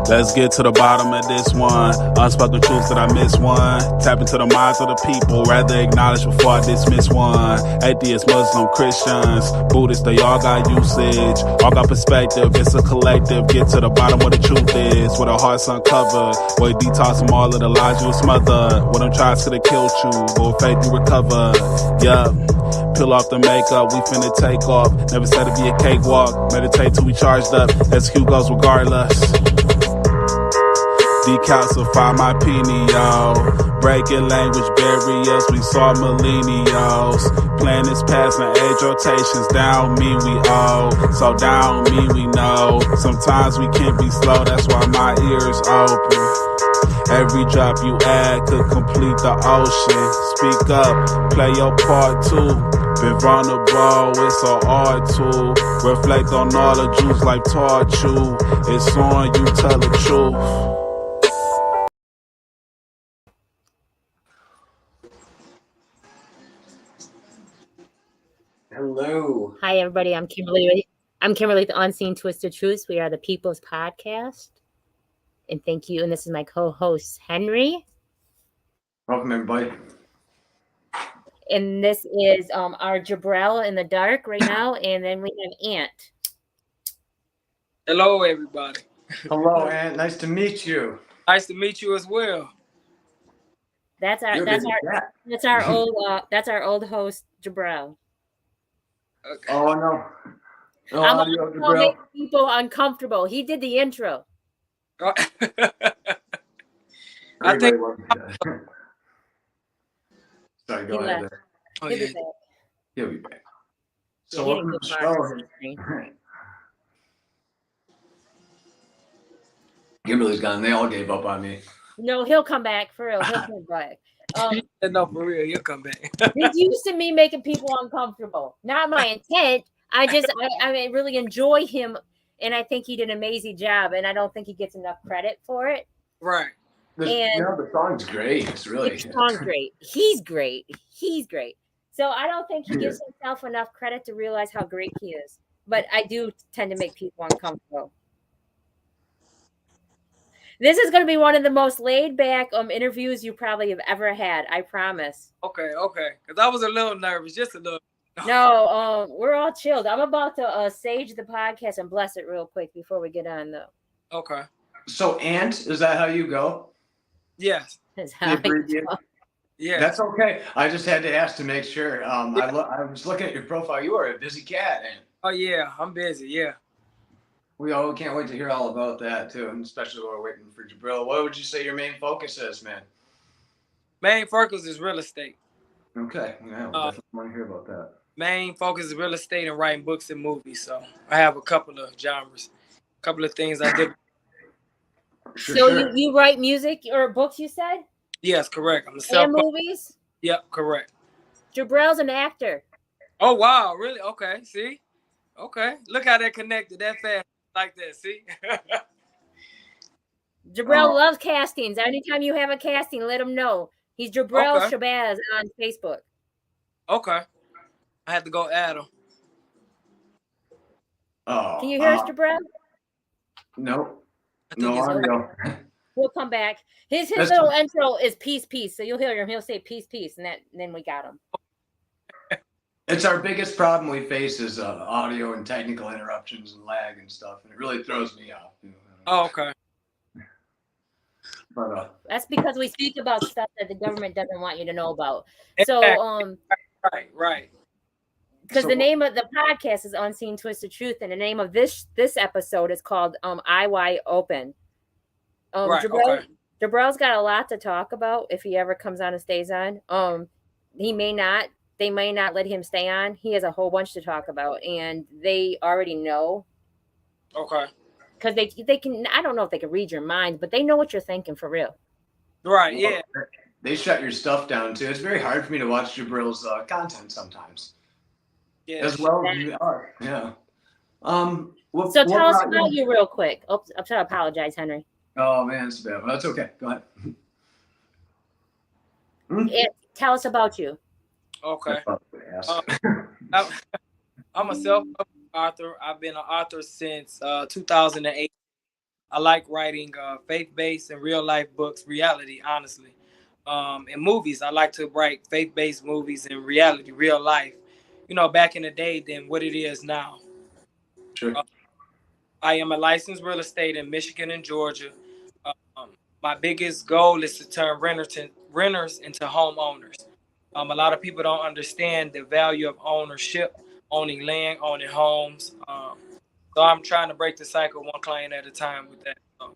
Let's get to the bottom of this one. Unspoken truths that I miss one. Tap into the minds of the people, rather acknowledge before I dismiss one. Atheists, Muslim, Christians, Buddhists, they all got usage. All got perspective, it's a collective. Get to the bottom where the truth is. Where the heart's uncovered. Where you detox from all of the lies you smothered. Where them tries could have killed you, but with faith you recover. Yeah. Peel off the makeup, we finna take off. Never said it'd be a cakewalk. Meditate till we charged up. Execute goes regardless. Decalcify my pineal. Breaking language barriers, we saw millennials. Planets passing age rotations, down me we owe. So down me we know. Sometimes we can't be slow, that's why my ears open. Every drop you add could complete the ocean. Speak up, play your part too. Been vulnerable, it's an art tool. Reflect on all the Jews life taught you. It's on you, tell the truth. Hello. Hi, everybody. I'm Kimberly. I'm Kimberly, the Unseen Twisted Truths. We are the People's Podcast. And thank you. And this is my co-host, Henry. Welcome, everybody. And this is our Jibril in the dark right now. And then we have Ant. Hello, everybody. Hello, Ant. Nice to meet you. Nice to meet you as well. That's our old host, Jibril. Okay. Oh no. No I'm audio, gonna make people uncomfortable. He did the intro. I think. Sorry, go ahead. There. Oh, He'll yeah. be back. He'll be back. Yeah, So he didn't welcome get to the far. show. Kimberly's gone. They all gave up on me. No, he'll come back for real. He'll come back. No, for real, you'll come back. It's used to me making people uncomfortable. Not my intent. I really enjoy him, and I think he did an amazing job, and I don't think he gets enough credit for it. Right. The song's great. It's really. The song's great. He's great. He's great. So I don't think he gives himself enough credit to realize how great he is. But I do tend to make people uncomfortable. This is going to be one of the most laid back interviews you probably have ever had. I promise. Okay. Because I was a little nervous, just a little. No, we're all chilled. I'm about to sage the podcast and bless it real quick before we get on, though. Okay. So, Ant, is that how you go? Yes. That's how I go. Yeah. That's okay. I just had to ask to make sure. I was looking at your profile. You are a busy cat, Ant. Oh yeah, I'm busy. Yeah. We all can't wait to hear all about that too, and especially while we're waiting for Jibril. What would you say your main focus is, man? Main focus is real estate. Okay, yeah, we definitely want to hear about that. Main focus is real estate and writing books and movies. So I have a couple of genres, a couple of things I do. Sure. You write music or books, you said? Yes, correct. I'm a and movies? Yep, correct. Jibril's an actor. Oh wow, really? Okay, see? Okay. Look how they're connected that fast like that, see? Jibril loves castings. Anytime you have a casting, let him know. He's Jibril Shabazz on Facebook. Okay. I had to go add him. Oh. Can you hear us, Jibril? Nope. No audio. We'll come back. His little intro is peace, peace. So you'll hear him. He'll say peace, peace, and then we got him. It's our biggest problem we face is audio and technical interruptions and lag and stuff, and it really throws me off. You know? Oh, okay. But that's because we speak about stuff that the government doesn't want you to know about. So right. Because the name of the podcast is Unseen Twisted Truth, and the name of this episode is called IY Open. Jibril's got a lot to talk about if he ever comes on and stays on. They may not let him stay on. He has a whole bunch to talk about, and they already know. Okay. Because they can, I don't know if they can read your mind, but they know what you're thinking for real. Right, yeah. They shut your stuff down too. It's very hard for me to watch Jibril's content sometimes. Yeah. As well as you are. Yeah. So tell us about you real quick. Oh, I'm trying to apologize, Henry. Oh man, it's bad. That's okay. Go ahead. Tell us about you. Okay. I'm a self-published author. I've been an author since 2008. I like writing faith-based and real-life books, reality, honestly. And movies, I like to write faith-based movies and reality, real life. You know, back in the day than what it is now. Sure. I am a licensed real estate in Michigan and Georgia. My biggest goal is to turn renters into homeowners. A lot of people don't understand the value of ownership, owning land, owning homes. So I'm trying to break the cycle one client at a time with that. So,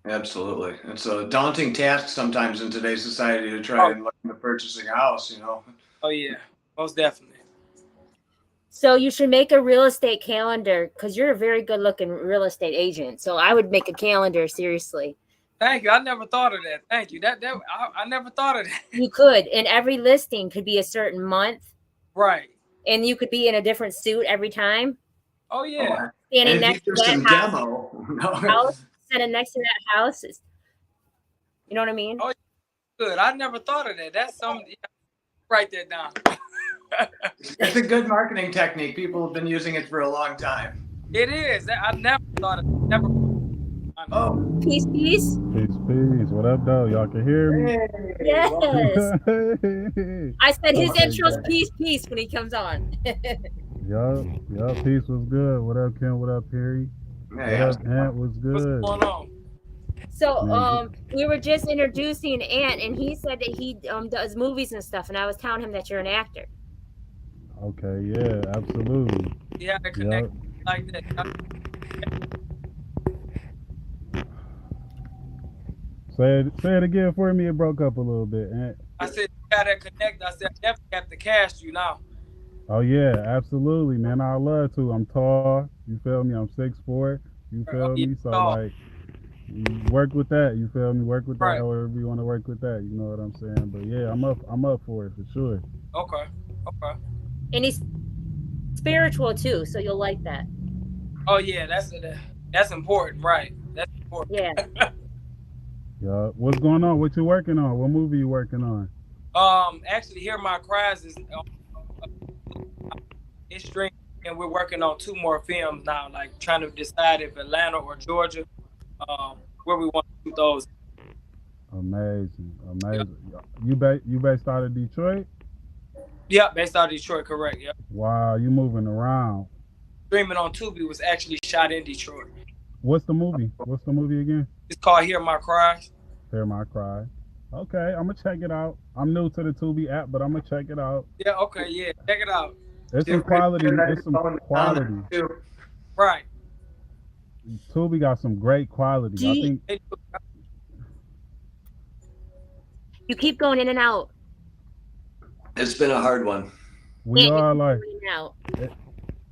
Absolutely. It's a daunting task sometimes in today's society to try and look into purchasing a house, you know. oh yeah, most definitely. So you should make a real estate calendar because you're a very good looking real estate agent. So I would make a calendar, seriously. Thank you. I never thought of that. Thank you. I never thought of that. You could, and every listing could be a certain month, Right. and you could be in a different suit every time. Oh yeah. Standing And next to if you do some that house, demo. standing next to that house. You know what I mean? Oh, good. I never thought of that. That's something. Yeah, write that down. It's a good marketing technique. People have been using it for a long time. It is. I never thought of it. Never. Oh. Peace. Peace. What up, though? Y'all can hear me? Hey. Yes. I said his Okay, intro's good. peace when he comes on. Yup. Peace was good. What up, Kim? What up, Perry? Hey, What up, Ant? What's What's good? going on? So we were just introducing Ant, and he said that he does movies and stuff, and I was telling him that you're an actor. Okay, yeah, absolutely. You had to connect like that. Say it again for me. It broke up a little bit, Ant. I said you gotta connect. I said I definitely have to cast you now. Oh yeah, absolutely, man. I love to. I'm tall. You feel me? I'm 6'4". You feel me? So like, you work with that. You feel me? Work with that. Right. However you want to work with that. You know what I'm saying? But yeah, I'm up for it for sure. Okay. And he's spiritual too, so you'll like that. Oh yeah, that's important, right? That's important. Yeah. Yeah. What's going on? What you working on? What movie you working on? Actually, Hear My Cries is it's streaming, and we're working on 2 more films now. Like trying to decide if Atlanta or Georgia, where we want to shoot those. Amazing. You based out of Detroit? Yeah, based out of Detroit, correct. Yeah. Wow, you moving around. Streaming on Tubi was actually shot in Detroit. What's the movie? What's the movie again? It's called Hear My Cries. Hear My Cry. Okay, I'm gonna check it out. I'm new to the Tubi app, but I'm gonna check it out. Yeah, okay, yeah. Check it out. It's some quality. It's some quality. Right. Tubi got some great quality. I think You keep going in and out. It's been a hard one. we are like In and out.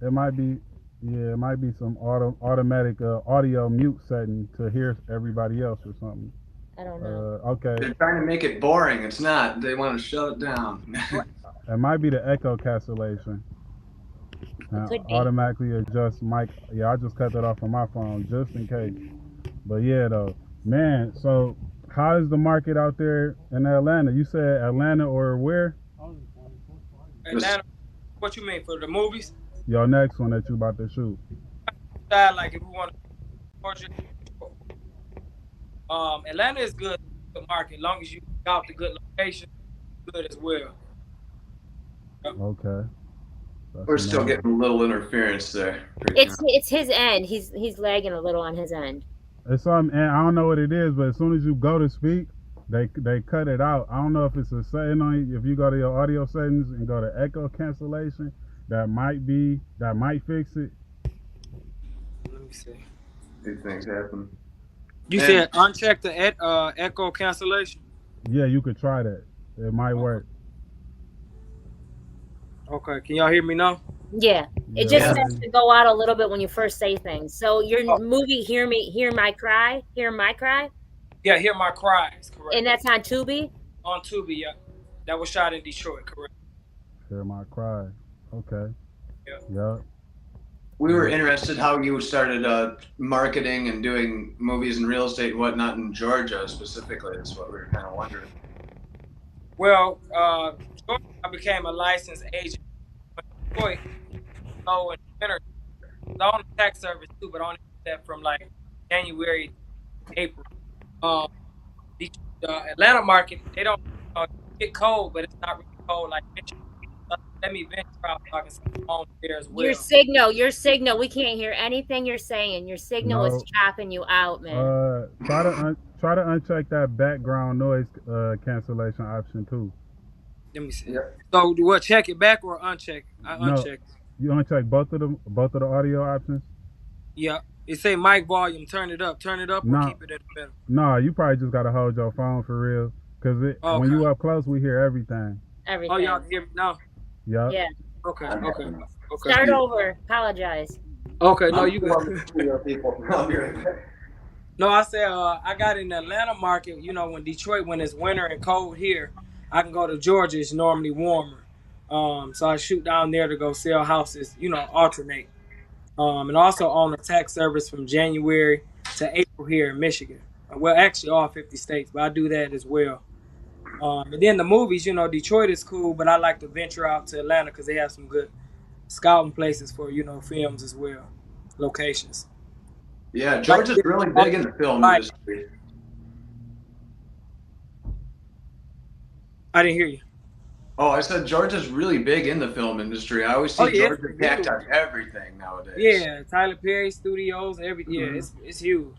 it might be some automatic audio mute setting to hear everybody else or something. I don't know. Okay. They're trying to make it boring. It's not. They want to shut it down. It might be the echo cancellation. Could be. Automatically adjust mic. Yeah, I just cut that off on my phone just in case. But yeah, though, man. So how is the market out there in Atlanta? You said Atlanta or where? Atlanta, what you mean for the movies? Your next one that you about to shoot. Like if we want to, Atlanta is good market. As long as you got the good location, good as well. Okay. We're still getting a little interference there. It's his end. He's lagging a little on his end. It's something, and I don't know what it is, but as soon as you go to speak, they cut it out. I don't know if it's a setting on. If you go to your audio settings and go to echo cancellation, that might fix it. Let me see. These things happen. You said uncheck the echo cancellation. Yeah, you could try that. It might work. Okay, can y'all hear me now? Yeah. It just has to go out a little bit when you first say things. So your movie Hear My Cry. Yeah, Hear My Cries, correct. And that's on Tubi? On Tubi, yeah. That was shot in Detroit, correct. Hear My Cry. Okay. Yeah. We were interested how you started marketing and doing movies and real estate and whatnot in Georgia specifically. That's what we were kind of wondering. Well, I became a licensed agent in Detroit. So in winter, I own a tax service too, but I only do that from like January, April. Um, the Atlanta market, they don't get cold, but it's not really cold like Michigan. So let me venture out so I can see homes there as Your well. signal, we can't hear anything you're saying. Your signal is No. chopping you out, man. Try to uncheck that background noise cancellation option too. Let me see. Yep. So do what? Check it back or uncheck? I No, uncheck. you uncheck both of the audio options. Yeah. It say mic volume. Turn it up. Turn it up or No, keep it at the middle. no, you probably just gotta hold your phone for real, cause when Okay. you up close, we hear everything. Oh, y'all Everything. can hear me now? Yup. Yeah. Okay. I'm Okay. having Okay. Start over. Apologize. Okay. No, I'm you still on the good. studio, people. I'll be right back. No, I said I got in the Atlanta market. You know, when Detroit, when it's winter and cold here, I can go to Georgia. It's normally warmer. So I shoot down there to go sell houses. You know, alternate. And also own a tax service from January to April here in Michigan. Well, actually, all 50 states, but I do that as well. And then the movies, you know, Detroit is cool, but I like to venture out to Atlanta because they have some good scouting places for, you know, films as well, locations. Yeah, Like, Georgia's really big in the film right. industry. I didn't hear you. Oh, I said Georgia's really big in the film industry. I always Oh see yeah, Georgia it's tacked huge. on everything nowadays. Yeah, Tyler Perry Studios, yeah, Mhm. it's huge.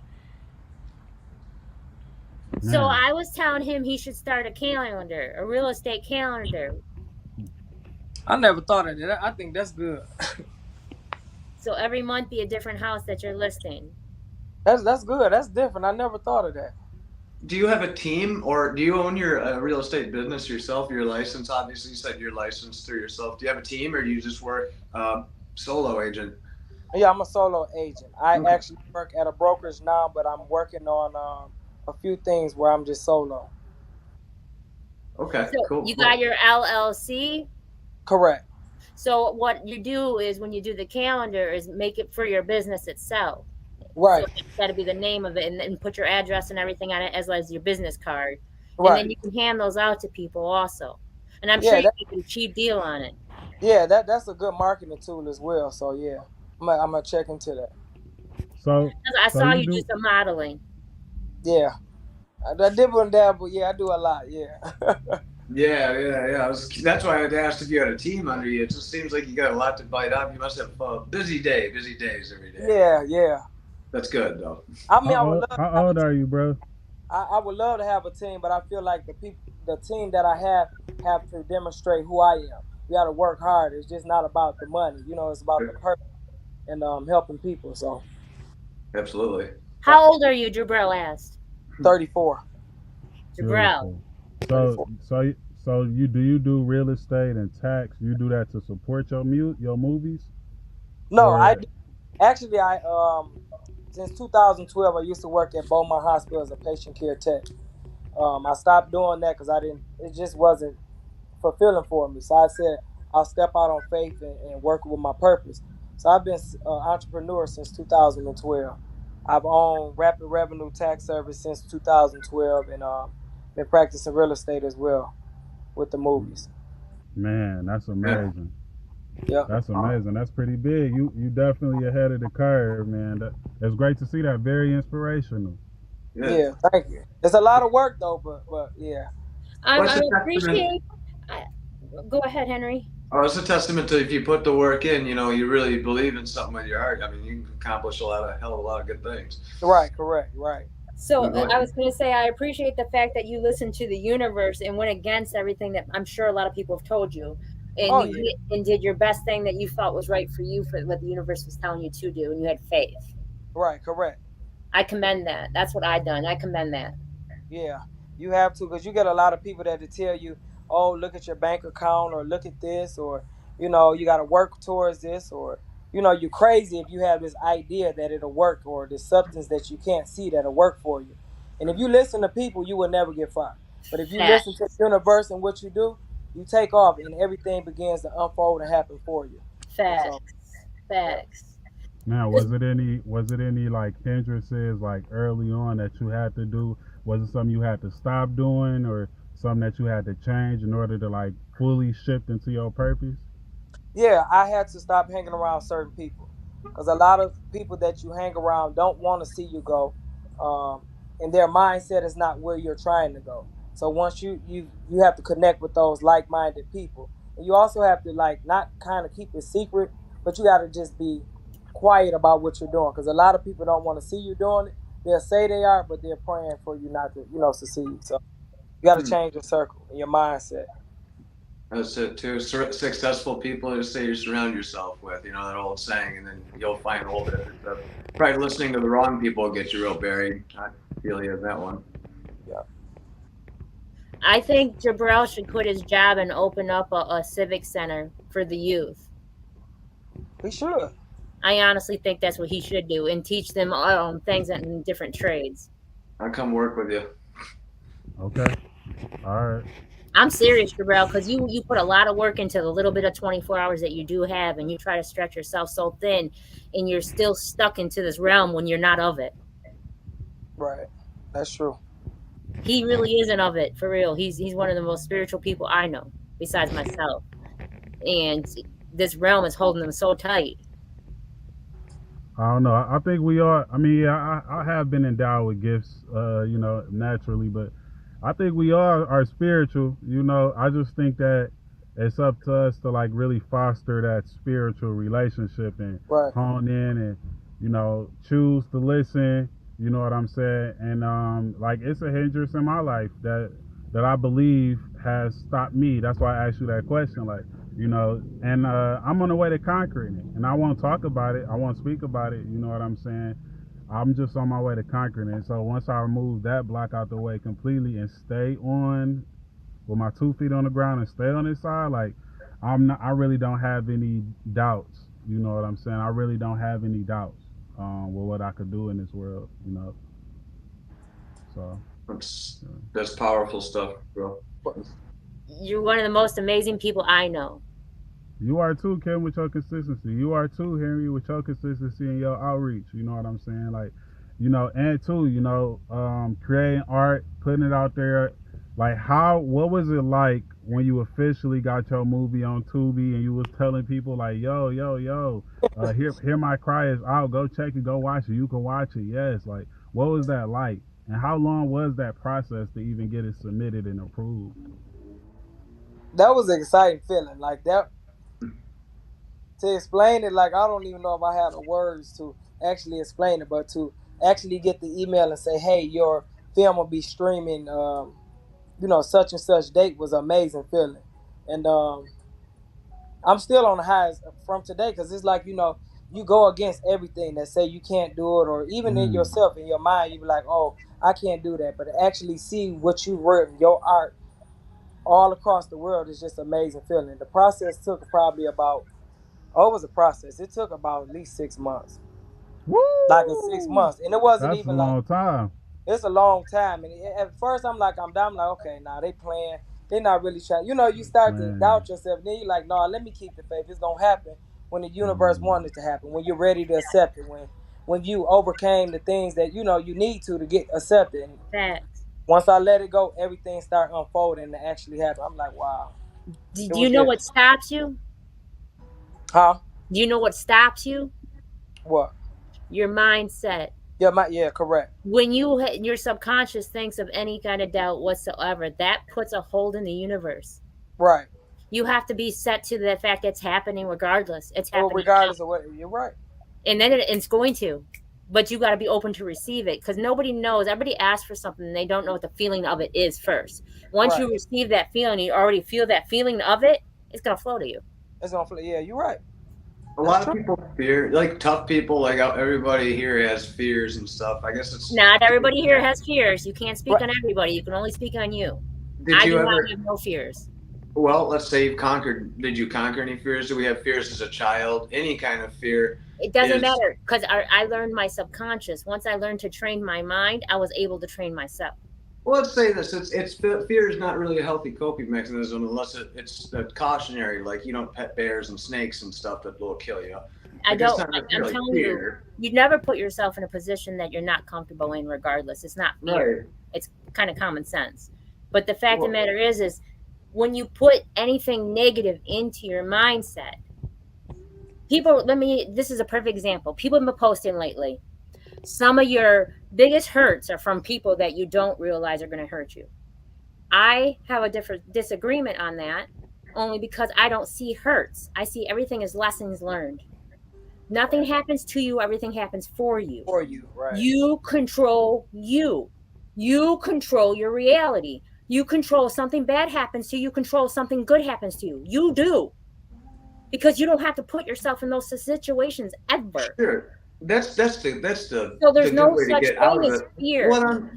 So Man, I was telling him he should start a calendar, a real estate calendar. I never thought of that. I think that's good. So every month be a different house that you're listing. That's good. That's different. I never thought of that. Do you have a team, or do you own your real estate business yourself? Your license, obviously, you said you're licensed through yourself. Do you have a team, or do you just work solo agent? Yeah, I'm a solo agent. I Okay. actually work at a brokerage now, but I'm working on a few things where I'm just solo. Okay. So Cool. you got Cool. your LLC. Correct. So what you do is when you do the calendar is make it for your business itself. So Right. it's got to be the name of it, and then put your address and everything on it, as well as your business card, and then Right. you can hand those out to people also. And I'm sure Yeah. you get a cheap deal on it. That's a good marketing tool as well. So yeah, I'm gonna check into that. so 'Cause I so saw you you do do some modeling. Yeah, I did one there, but yeah, I do a lot. Yeah. Yeah, yeah, yeah. That's why I asked if you had a team under you. It just seems like you got a lot to bite off. You must have busy days every day. Yeah. Yeah. That's good though. I mean, I would love to how have a old are you, bro? I would love to have a team, but I feel like the team that I have to demonstrate who I am. We got to work hard. It's just not about the money, you know. It's about the purpose and helping people. So, Absolutely. yeah, How old are you, Jibril asked. 34, Jibril. Beautiful. So 34. you do real estate and tax? You do that to support your movies, No, or actually I since 2012 I used to work at Beaumont Hospital as a patient care tech. I stopped doing that because I didn't. It just wasn't fulfilling for me. So I said I'll step out on faith and work with my purpose. So I've been an entrepreneur since 2012. I've owned Rapid Revenue Tax Service since 2012, and been practicing real estate as well with the movies. man, that's Yeah. amazing. Yep. That's amazing. That's pretty big. You definitely ahead of the curve, man. It's great to see that. Very inspirational. Yeah. Yeah. Thank you. It's a lot of work though, but yeah. Well, I it's a testament. appreciate. I, go ahead, Henry. Oh, it's a testament to if you put the work in, you really believe in something with your heart. I mean, you can accomplish a hell of a lot of good things. Right. Correct. Right. So No, I was going to say I appreciate the fact that you listened to the universe and went against everything that I'm sure a lot of people have told you, and Oh you yeah. and did your best thing that you felt was right for you, for what the universe was telling you to do, and you had faith. Right. Correct. I commend that. That's what I done. I commend that. Yeah, you have to, because you get a lot of people that to tell you, "Oh, look at your bank account," or "Look at this," or you got to work towards this, or you're crazy if you have this idea that it'll work, or this substance that you can't see that'll work for you. And if you listen to people, you will never get far. But if you listen to Facts. the universe and what you do, you take off, and everything begins to unfold and happen for you. So, Facts. yeah. Facts. Now, 'Cause was it any like hindrances like early on that you had to do? Was it something you had to stop doing, or something that you had to change in order to like fully shift into your purpose? Yeah, I had to stop hanging around certain people. because a lot of people that you hang around don't want to see you go, and their mindset is not where you're trying to go. So once you have to connect with those like-minded people, and you also have to like not kind of keep it secret, but you got to just be quiet about what you're doing, because a lot of people don't want to see you doing it. They'll say they are, but they're praying for you not to, succeed. So you got to Hmm. change your circle and your mindset. That's it too. Successful people to say you surround yourself with, you know, that old saying, and then you'll find a whole different stuff. Probably listening to the wrong people will get you real buried. I feel you in that one. Yeah, I think Jibril should quit his job and open up a civic center for the youth. we should. I honestly think that's what he should do and teach them things in different trades. I'll come work with you. Okay. All right. I'm serious, Jibril, because you put a lot of work into the little bit of 24 hours that you do have, and you try to stretch yourself so thin, and you're still stuck into this realm when you're not of it. Right, that's true. He really isn't of it, for real. He's one of the most spiritual people I know, besides myself. And this realm is holding him so tight. I don't know. I think we are. I mean, yeah, I have been endowed with gifts, naturally, but I think we are spiritual. I just think that it's up to us to like really foster that spiritual relationship and Right. hone in and choose to listen. You know what I'm saying? And like it's a hindrance in my life that I believe has stopped me. That's why I asked you that question. Like, and I'm on the way to conquering it, and I won't talk about it. I won't speak about it. You know what I'm saying? I'm just on my way to conquering it. So once I remove that block out the way completely and stay on with my 2 feet on the ground and stay on this side, like I really don't have any doubts. You know what I'm saying? I really don't have any doubts with what I could do in this world. So That's powerful stuff, bro. You're one of the most amazing people I know. You are too, Kim, with your consistency. You are too, Henry, with your consistency and your outreach. You know what I'm saying? Like, and too, creating art, putting it out there. Like, what was it like when you officially got your movie on Tubi and you was telling people like, yo, Hear My Cry is out. Go check it. Go watch it. You can watch it. Yes. Like, what was that like? And how long was that process to even get it submitted and approved? That was an exciting feeling. Like that, to explain it, like I don't even know if I have the words to actually explain it, but to actually get the email and say, "Hey, your film will be streaming, such and such date," was an amazing feeling. And I'm still on the highs from today, because it's like you go against everything that say you can't do it, or even in Mm. yourself, in your mind, you be like, "Oh, I can't do that," but to actually see what you've written, your art, all across the world is just an amazing feeling. The process took probably about, oh, it was a process. It took about at least 6 months. Like in six Woo! months. And it wasn't That's a even like, long time. it's a long time. And at first I'm down, I'm like, okay, nah, they playing. They're not really trying. You start to Man. doubt yourself. Then you're like, nah, let me keep the faith. It's going to happen when the universe Mm. wanted it to happen, when you're ready to accept it, when you overcame the things that, you need to get accepted. And Facts. once I let it go, everything started unfolding and actually happened. I'm like, wow. It Do you was know just, what stops you? huh? Do you know what stops you? What? Your mindset. Yeah, correct. When your subconscious thinks of any kind of doubt whatsoever, that puts a hold in the universe. Right. You have to be set to the fact it's happening regardless. It's Or happening regardless of what, you're right. and then it's going to. But you got to be open to receive it, because nobody knows. Everybody asks for something and they don't know what the feeling of it is first. Once Right. you receive that feeling, you already feel that feeling of it, it's going to flow to you. It's gonna flip. Yeah, you're right. A lot of people fear, like tough people, like everybody here has fears and stuff. I guess it's Not everybody here has fears. You can't speak Right. on everybody. You can only speak on you. Did I you do ever? not have no fears. Well, let's say you've conquered. Did you conquer any fears? Do we have fears as a child? Any kind of fear? It doesn't is- matter, because I learned my subconscious. Once I learned to train my mind, I was able to train myself. Well, let's say this: it's fear is not really a healthy coping mechanism unless it's cautionary, like you don't pet bears and snakes and stuff that will kill you. I Like, don't. it's not I'm necessarily telling fear. you never put yourself in a position that you're not comfortable in, regardless. It's not fear. Right. It's kind of common sense. But the fact of Well- the matter is when you put anything negative into your mindset, People, this is a perfect example. People have been posting lately. Some of your biggest hurts are from people that you don't realize are going to hurt you. I have a different disagreement on that, only because I don't see hurts. I see everything as lessons learned. Nothing happens to you, everything happens for you. For you, right? You control you. You control your reality. You control something bad happens to you, control something good happens to you. You do. Because you don't have to put yourself in those situations ever. Sure. That's the So there's the no good way to such get out thing of as it. fear.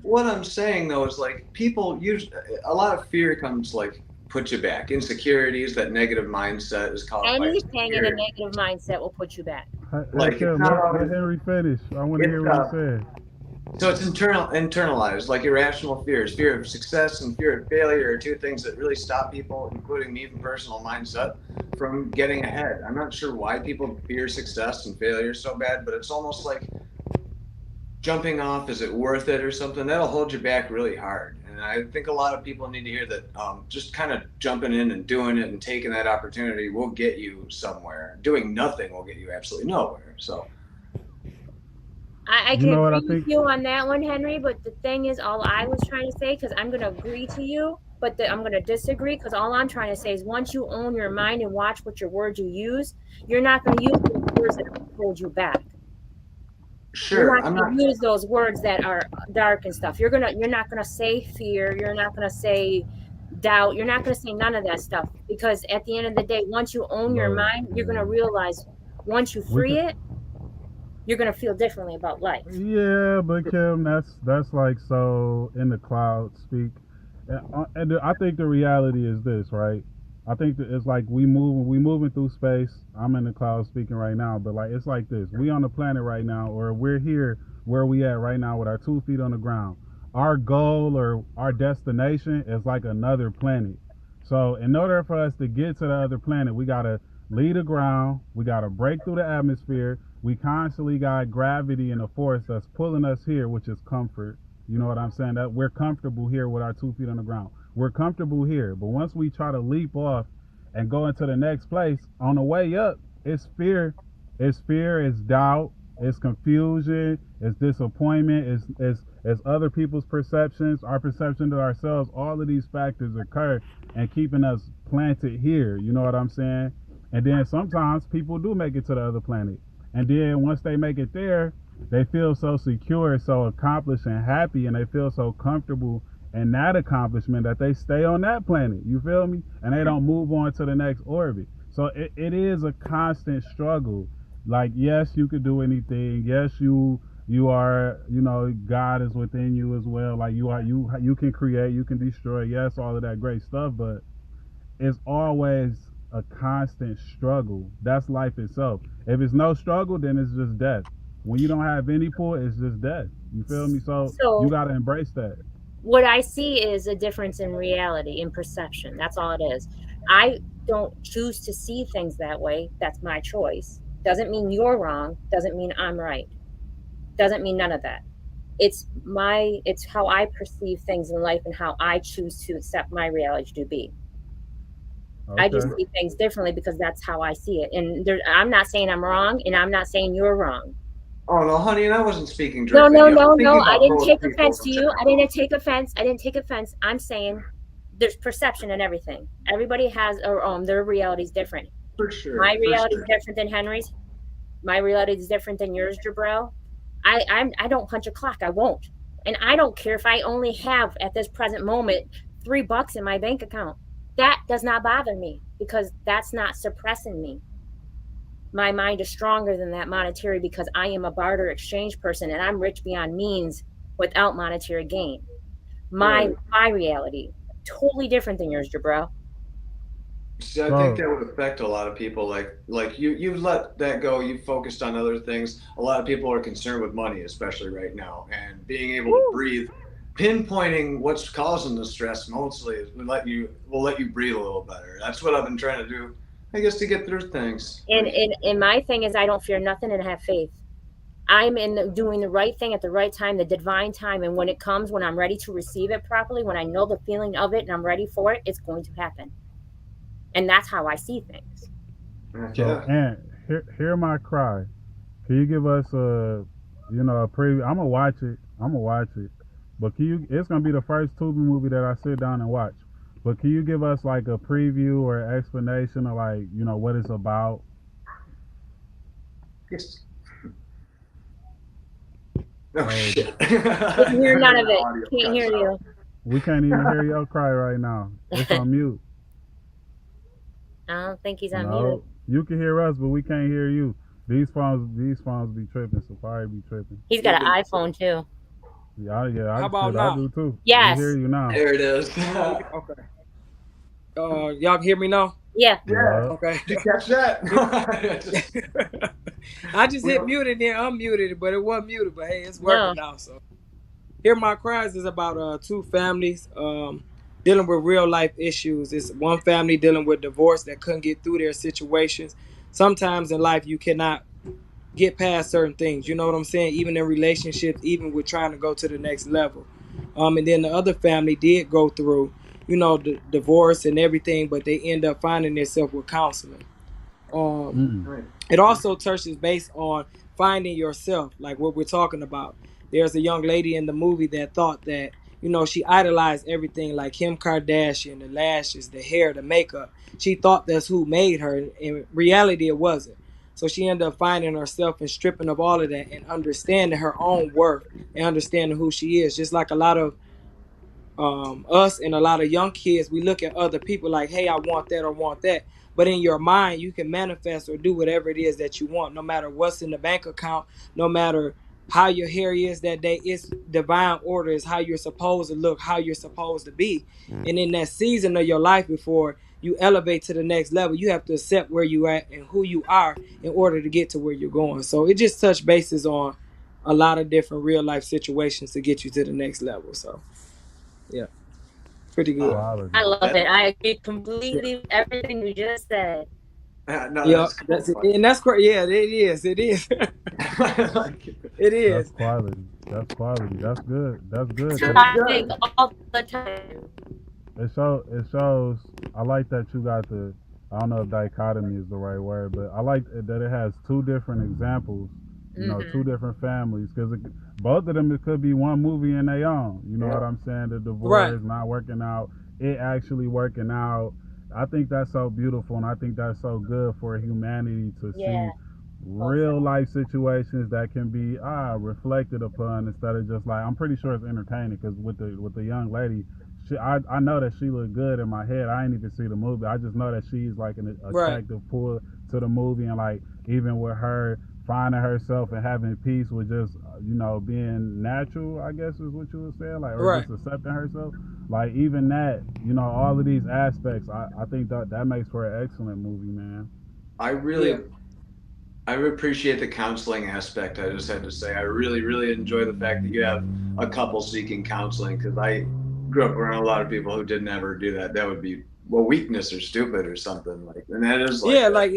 What I'm saying though is like people use a lot of fear comes like put you back. Insecurities, that negative mindset is caused by Anything in a insecurity. negative mindset will put you back. Hey, Like it's Kim, not let always Henry finish. I want to it's hear what he said. so it's internalized, like irrational fears. Fear of success and fear of failure are two things that really stop people, including me from personal mindset, from getting ahead. I'm not sure why people fear success and failure so bad, but it's almost like jumping off, is it worth it or something? That'll hold you back really hard. And I think a lot of people need to hear that just kind of jumping in and doing it and taking that opportunity will get you somewhere. Doing nothing will get you absolutely nowhere. So I You can know what I agree with think? you on that one, Henry. But the thing is, all I was trying to say, because I'm going to agree to you, but I'm going to disagree, because all I'm trying to say is once you own your mind and watch what your words you use, you're not going to use those words that hold you back. You're sure, not I'm going not. to use those words that are dark and stuff. You're not going to say fear. You're not going to say doubt. You're not going to say none of that stuff, because at the end of the day, once you own your Look, mind, you're going to man, realize once you we free could. it, you're going to feel differently about life. Yeah, but Kim, that's like so in the cloud speak, and I think the reality is this, right? I think that it's like we moving through space. I'm in the cloud speaking right now, but like it's like this: we on the planet right now, or we're here where we at right now with our 2 feet on the ground. Our goal or our destination is like another planet. So in order for us to get to the other planet, we gotta leave the ground. We gotta break through the atmosphere. We constantly got gravity and a force that's pulling us here, which is comfort. You know what I'm saying? That we're comfortable here with our 2 feet on the ground. We're comfortable here. But once we try to leap off and go into the next place, on the way up, it's fear. It's fear, it's doubt, it's confusion, it's disappointment, it's other people's perceptions, our perception to ourselves. All of these factors occur and keeping us planted here. You know what I'm saying? And then sometimes people do make it to the other planet. And then once they make it there, they feel so secure, so accomplished and happy, and they feel so comfortable in that accomplishment that they stay on that planet. You feel me? And they don't move on to the next orbit. So it is a constant struggle. Like, yes, you could do anything. Yes, you are, God is within you as well. Like you can create, you can destroy. Yes, all of that great stuff, but it's always a constant struggle. That's life itself. If it's no struggle, then it's just death. When you don't have any pull, it's just death. You feel me? So you So gotta embrace that. what I see is a difference in reality, in perception. That's all it is. I don't choose to see things that way. That's my choice. Doesn't mean you're wrong. Doesn't mean I'm right. Doesn't mean none of that. It's how I perceive things in life and how I choose to accept my reality to be. I just Okay. see things differently because that's how I see it. And I'm not saying I'm wrong, and I'm not saying you're wrong. Oh no, honey, and I wasn't speaking No, directly to no, you. I no, was no. thinking I about didn't both take people. offense to you. I didn't take offense. I didn't take offense. I'm saying there's perception in everything. Everybody has their reality is different. For sure, My for reality is sure. different than Henry's. My reality is different than yours, Jibril. I don't punch a clock. I won't. And I don't care if I only have at this present moment $3 in my bank account. That does not bother me because that's not suppressing me. My mind is stronger than that monetary because I am a barter exchange person and I'm rich beyond means without monetary gain. My Right. my reality totally different than yours, Jabro. See, I think So that would affect a lot of people. Like you've let that go. You've focused on other things. A lot of people are concerned with money, especially right now, and being able to Woo. breathe. Pinpointing what's causing the stress mostly is will let you breathe a little better. That's what I've been trying to do, I guess, to get through things. And my thing is I don't fear nothing and have faith. I'm doing the right thing at the right time, the divine time, and when it comes, when I'm ready to receive it properly, when I know the feeling of it and I'm ready for it, it's going to happen. And that's how I see things. so Yeah. Hear My Cry. Can you give us a preview? I'm gonna watch it. I'm gonna watch it. But can you? It's gonna be the first Tubi movie that I sit down and watch. But can you give us like a preview or explanation of like what it's about? Yes. Oh, Oh shit! Didn't hear none of it. Audio Can't hear cuts you. out. we can't even hear your cry right now. It's on mute. I don't think he's on mute. No, you can hear us, but we can't hear you. These phones be tripping. Safari be tripping. He's got an iPhone too. Yeah, How about I now? do too. Yes. We hear you now. There it is. Okay. Y'all can hear me now? Yeah. Yeah. Okay. Did you catch that? I just hit mute and then unmuted it, but it wasn't muted. But hey, it's working now. So, Hear My Cries is about two families dealing with real life issues. It's one family dealing with divorce that couldn't get through their situations. Sometimes in life you cannot get past certain things. You know what I'm saying? Even in relationships, even with trying to go to the next level. And then the other family did go through, the divorce and everything, but they end up finding themselves with counseling. Mm. It also touches base on finding yourself, like what we're talking about. There's a young lady in the movie that thought that, she idolized everything like Kim Kardashian, the lashes, the hair, the makeup. She thought that's who made her. In reality, it wasn't. So she ended up finding herself and stripping of all of that and understanding her own worth and understanding who she is. Just like a lot of us and a lot of young kids, we look at other people like, hey, I want that or want that. But in your mind, you can manifest or do whatever it is that you want, no matter what's in the bank account, no matter how your hair is that day. It's divine order, is how you're supposed to look, how you're supposed to be. And in that season of your life, before you elevate to the next level, you have to accept where you at and who you are in order to get to where you're going. So it just touched bases on a lot of different real life situations to get you to the next level. So yeah, pretty good. Quality. I love it. I agree completely with everything you just said. No, Yeah, that's cool. and that's great. Yeah, it is. It is. I like it. It is. That's quality. That's quality. That's good. That's good. So I think all the time. It shows. I like that you got the. I don't know if dichotomy is the right word, but I like that it has two different examples. Two different families, because both of them, it could be one movie in their own. You know what I'm saying? The divorce not working out, it actually working out. I think that's so beautiful, and I think that's so good for humanity to see real life situations that can be reflected upon, instead of just like, I'm pretty sure it's entertaining, because with the young lady, I know that she looked good in my head. I ain't even see the movie. I just know that she's like an attractive pull to the movie, and like even with her finding herself and having peace with just being natural, I guess is what you were saying, like, or just accepting herself, like even that, all of these aspects, I think that makes for an excellent movie, man. I really appreciate the counseling aspect. I just had to say, I really, really enjoy the fact that you have a couple seeking counseling, because I grew up around a lot of people who didn't ever do that. That would be weakness or stupid or something, like, and that is like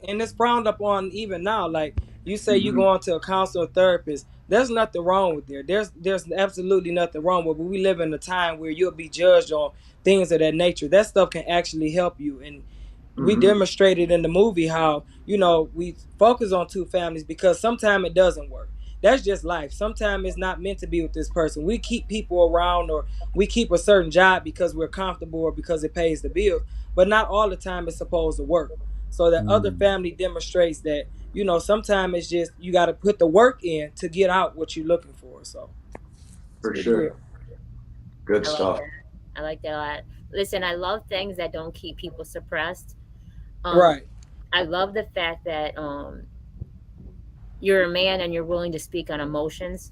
and it's frowned up on even now. Like you say, you go on to a counselor or therapist. There's nothing wrong with there. There's absolutely nothing wrong with it. But we live in a time where you'll be judged on things of that nature. That stuff can actually help you, and we demonstrated in the movie how we focus on two families because sometimes it doesn't work. That's just life. Sometimes it's not meant to be with this person. We keep people around, or we keep a certain job because we're comfortable or because it pays the bills, but not all the time it's supposed to work. So that other family demonstrates that sometimes it's just you got to put the work in to get out what you're looking for. So for sure, good stuff. I like that a lot. Listen, I love things that don't keep people suppressed. I love the fact that you're a man and you're willing to speak on emotions.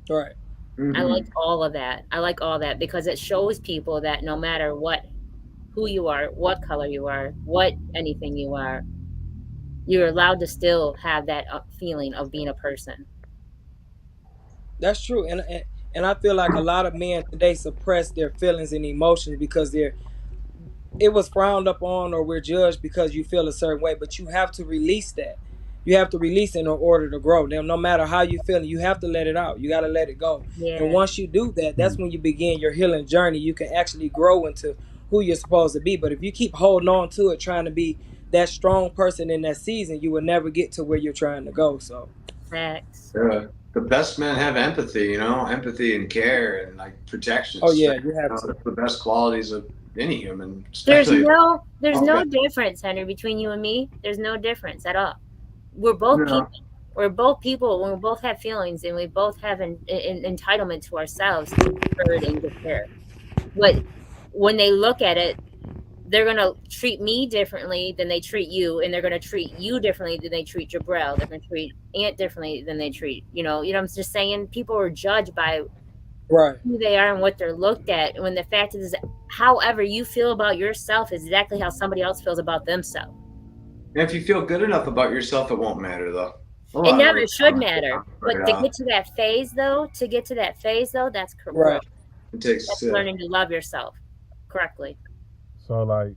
Right. I like all of that. I like all that because it shows people that no matter who you are, what color you are, what anything you are, you're allowed to still have that feeling of being a person. That's true. And I feel like a lot of men today suppress their feelings and emotions because it was frowned upon, or we're judged because you feel a certain way, but you have to release that. You have to release it in order to grow. Now, no matter how you feel, you have to let it out. You got to let it go. Yeah. And once you do that, that's when you begin your healing journey. You can actually grow into who you're supposed to be. But if you keep holding on to it, trying to be that strong person in that season, you will never get to where you're trying to go. So Facts. The best men have empathy, you know, empathy and care and like protection. oh yeah, Strength, you have you know, to. that's the best qualities of any human, There's especially. no there's Okay. no difference, Henry, between you and me. There's no difference at all. We're both Yeah. people. We're both people. We both have feelings, and we both have an entitlement to ourselves to be heard and get care. But when they look at it, they're gonna treat me differently than they treat you, and they're gonna treat you differently than they treat Jabril. They're gonna treat Aunt differently than they treat I'm just saying people are judged by Right. who they are and what they're looked at. When the fact is, however you feel about yourself is exactly how somebody else feels about themselves. And if you feel good enough about yourself, it won't matter though. A It lot of never it. should matter. But Yeah. to get to that phase though, that's Right. correct. It takes. That's learning to love yourself correctly. So like,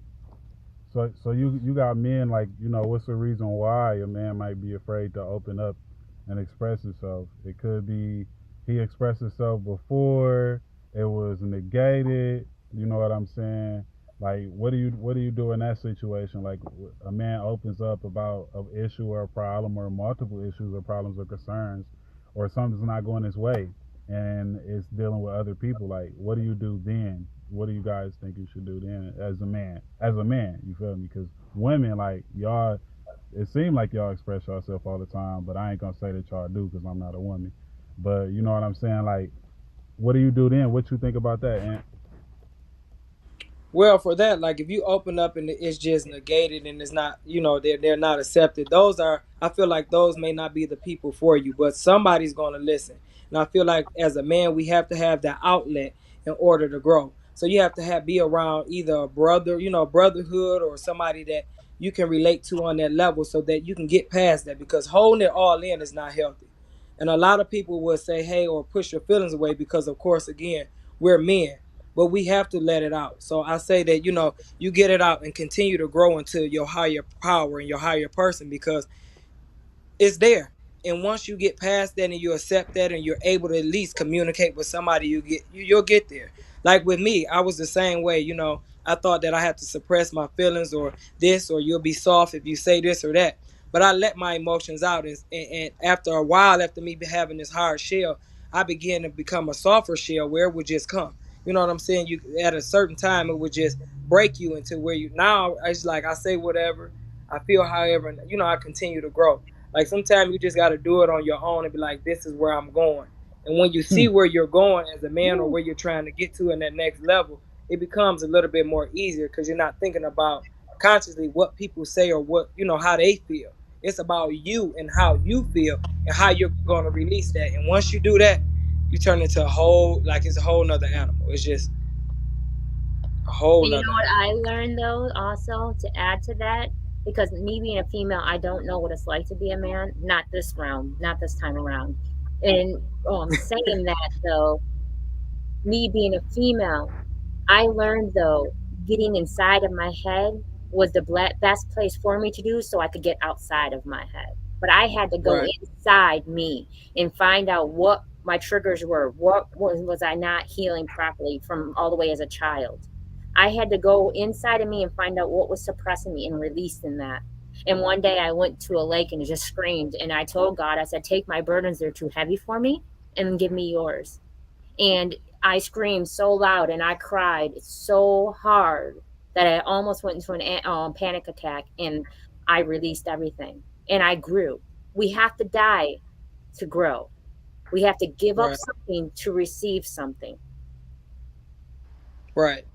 so you got men like, what's the reason why a man might be afraid to open up and express himself? It could be he expressed himself before, it was negated. You know what I'm saying? Like, what do you do in that situation? Like, a man opens up about an issue or a problem or multiple issues or problems or concerns, or something's not going his way, and it's dealing with other people. Like, what do you do then? What do you guys think you should do then as a man? As a man, you feel me? Because women, like y'all, it seems like y'all express yourself all the time, but I ain't gonna say that y'all do because I'm not a woman. But you know what I'm saying? Like, what do you do then? What you think about that, Ant? Well, for that, like if you open up and it's just negated and it's not, they're not accepted. Those are, I feel like those may not be the people for you, but somebody's going to listen. And I feel like as a man, we have to have that outlet in order to grow. So you have to be around either a brother, brotherhood, or somebody that you can relate to on that level so that you can get past that, because holding it all in is not healthy. And a lot of people will say, hey, or push your feelings away because, of course, again, we're men, but we have to let it out. So I say that, you get it out and continue to grow into your higher power and your higher person, because it's there. And once you get past that and you accept that and you're able to at least communicate with somebody, you'll get there. Like with me, I was the same way. I thought that I had to suppress my feelings or this, or you'll be soft if you say this or that. But I let my emotions out, and after a while, after me having this hard shell, I began to become a softer shell where it would just come. You know what I'm saying? You at a certain time it would just break you into where you now. It's like I say whatever, I feel however, and I continue to grow. Like sometimes you just got to do it on your own and be like, this is where I'm going. And when you see where you're going as a man or where you're trying to get to in that next level, it becomes a little bit more easier because you're not thinking about consciously what people say or what, how they feel. It's about you and how you feel and how you're going to release that. And once you do that, you turn into it's a whole nother animal. It's just a whole And you nother know what animal. I learned though, also to add to that, because me being a female, I don't know what it's like to be a man. Not this round, not this time around. And saying that though, me being a female, I learned though, getting inside of my head was the best place for me to do so I could get outside of my head. But I had to go Right, inside me and find out what my triggers were. What was I not healing properly from all the way as a child? I had to go inside of me and find out what was suppressing me and releasing that. And one day I went to a lake and just screamed. And I told God, I said, take my burdens, they're too heavy for me, and give me yours. And I screamed so loud and I cried so hard that I almost went into an panic attack, and I released everything and I grew. We have to die to grow. We have to give up right, something to receive something. right,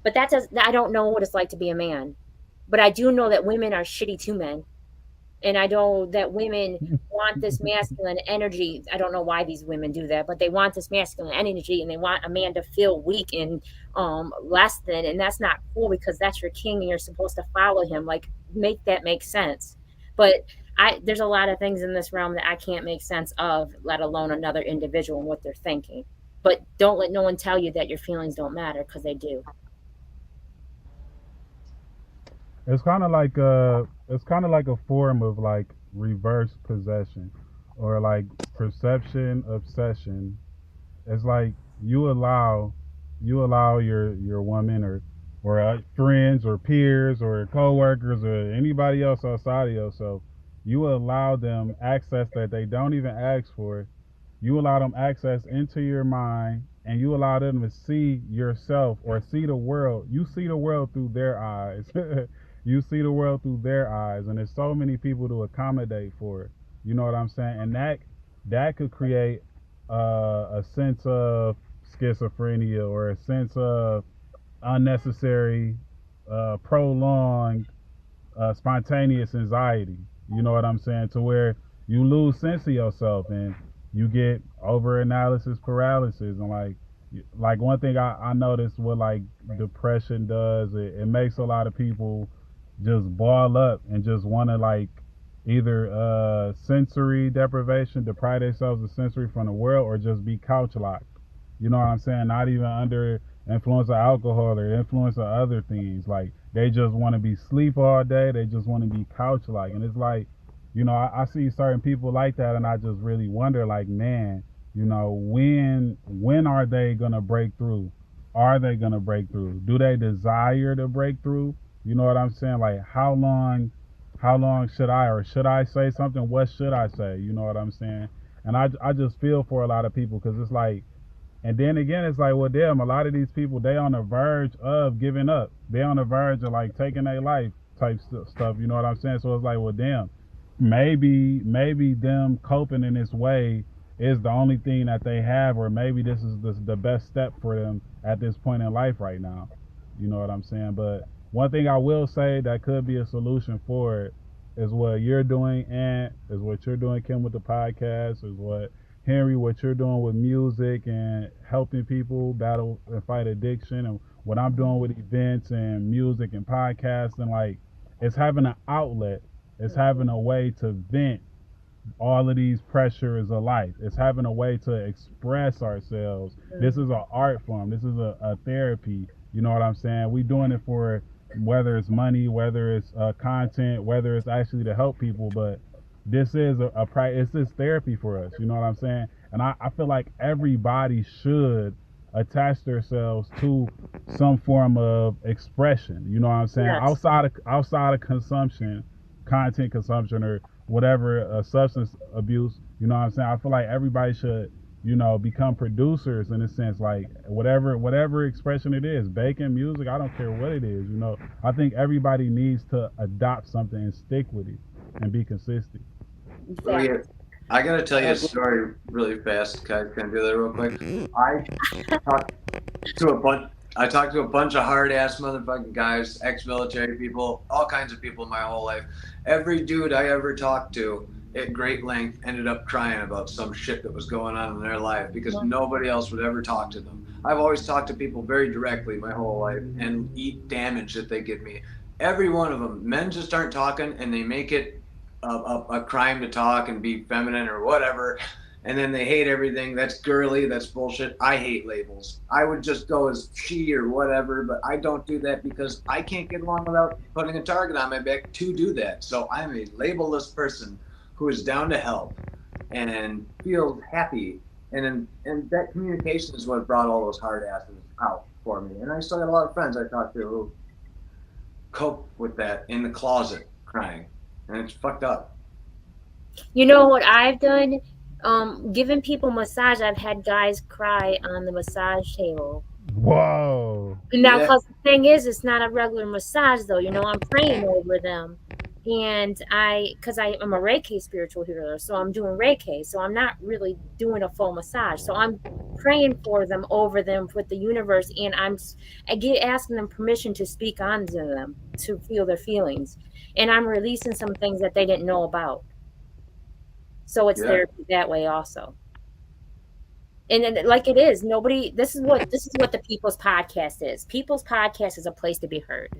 But I don't know what it's like to be a man. But I do know that women are shitty to men. And I know that women want this masculine energy. I don't know why these women do that, but they want this masculine energy and they want a man to feel weak and less than. And that's not cool because that's your king and you're supposed to follow him. Like, make that make sense. But there's a lot of things in this realm that I can't make sense of, let alone another individual and what they're thinking. But don't let no one tell you that your feelings don't matter, because they do. It's kind of like a form of like reverse possession, or like perception obsession. It's like you allow your woman, or friends or peers or coworkers or anybody else outside of yourself, you allow them access that they don't even ask for. You allow them access into your mind, and you allow them to see yourself or see the world. You see the world through their eyes. You see the world through their eyes, and there's so many people to accommodate for it. You know what I'm saying? And that could create a sense of schizophrenia or a sense of unnecessary, prolonged, spontaneous anxiety. You know what I'm saying? To where you lose sense of yourself and you get over analysis paralysis. And like one thing I noticed what like depression does, it makes a lot of people just ball up and just want to like either sensory deprivation, deprive themselves of sensory from the world, or just be couch locked. You know what I'm saying? Not even under influence of alcohol or influence of other things. Like they just want to be sleep all day. They just want to be couch like, and it's like, I see certain people like that, and I just really wonder, like, man, when are they gonna break through? Are they gonna break through? Do they desire to break through? You know what I'm saying? Like, how long should I, or should I say something? What should I say? You know what I'm saying? And I just feel for a lot of people because it's like, and then again, it's like, well, damn, a lot of these people, they on the verge of giving up. They on the verge of like taking their life type stuff. You know what I'm saying? So it's like, well, damn, maybe them coping in this way is the only thing that they have, or maybe this is the best step for them at this point in life right now. You know what I'm saying? But one thing I will say that could be a solution for it is what you're doing, and is what you're doing, Kim, with the podcast, is what Henry, what you're doing with music and helping people battle and fight addiction, and what I'm doing with events and music and podcasting. Like, it's having an outlet, it's having a way to vent all of these pressures of life. It's having a way to express ourselves. This is an art form. This is a therapy. You know what I'm saying? We doing it for whether it's money, whether it's content, whether it's actually to help people. But this is it's this therapy for us. You know what I'm saying? And I feel like everybody should attach themselves to some form of expression. You know what I'm saying? Yes. Outside of consumption, content consumption, or whatever, substance abuse. You know what I'm saying? I feel like everybody should, become producers in a sense, like whatever expression it is, baking, music, I don't care what it is. I think everybody needs to adopt something and stick with it and be consistent. Oh, yeah. I gotta tell you a story really fast. Can I do that real quick? I talked to a bunch of hard ass motherfucking guys, ex-military people, all kinds of people my whole life. Every dude I ever talked to at great length ended up crying about some shit that was going on in their life because nobody else would ever talk to them. I've always talked to people very directly my whole life and eat damage that they give me. Every one of them, men just aren't talking, and they make it a crime to talk and be feminine or whatever, and then they hate everything. That's girly, that's bullshit. I hate labels. I would just go as she or whatever, but I don't do that because I can't get along without putting a target on my back to do that. So I'm a labelless person who is down to help and feels happy, and that communication is what brought all those hard asses out for me. And I still got a lot of friends I talk to who cope with that in the closet crying. And it's fucked up. You know what I've done? Giving people massage. I've had guys cry on the massage table. Whoa. Now, because the thing is, it's not a regular massage, though. I'm praying over them. And because I'm a Reiki spiritual healer, so I'm doing Reiki. So I'm not really doing a full massage. So I'm praying for them, over them, with the universe. And asking them permission to speak onto them, to feel their feelings. And I'm releasing some things that they didn't know about. So it's therapy that way also. And then, like it is, this is what the People's Podcast is. People's Podcast is a place to be heard.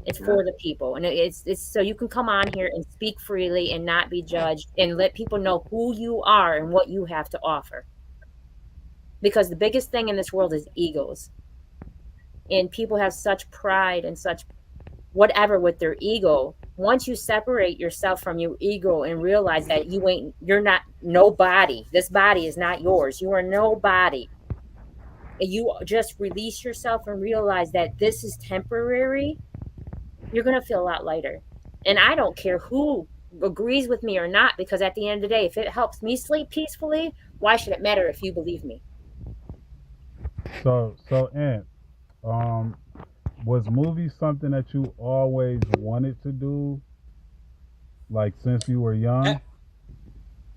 It's for the people. And it's so you can come on here and speak freely and not be judged, and let people know who you are and what you have to offer. Because the biggest thing in this world is egos. And people have such pride and such whatever with their ego. Once you separate yourself from your ego and realize that you're not nobody, this body is not yours, you are nobody, you just release yourself and realize that this is temporary, you're going to feel a lot lighter. And I don't care who agrees with me or not, because at the end of the day, if it helps me sleep peacefully, why should it matter if you believe me? Aunt, um, was movies something that you always wanted to do, like since you were Uh, young?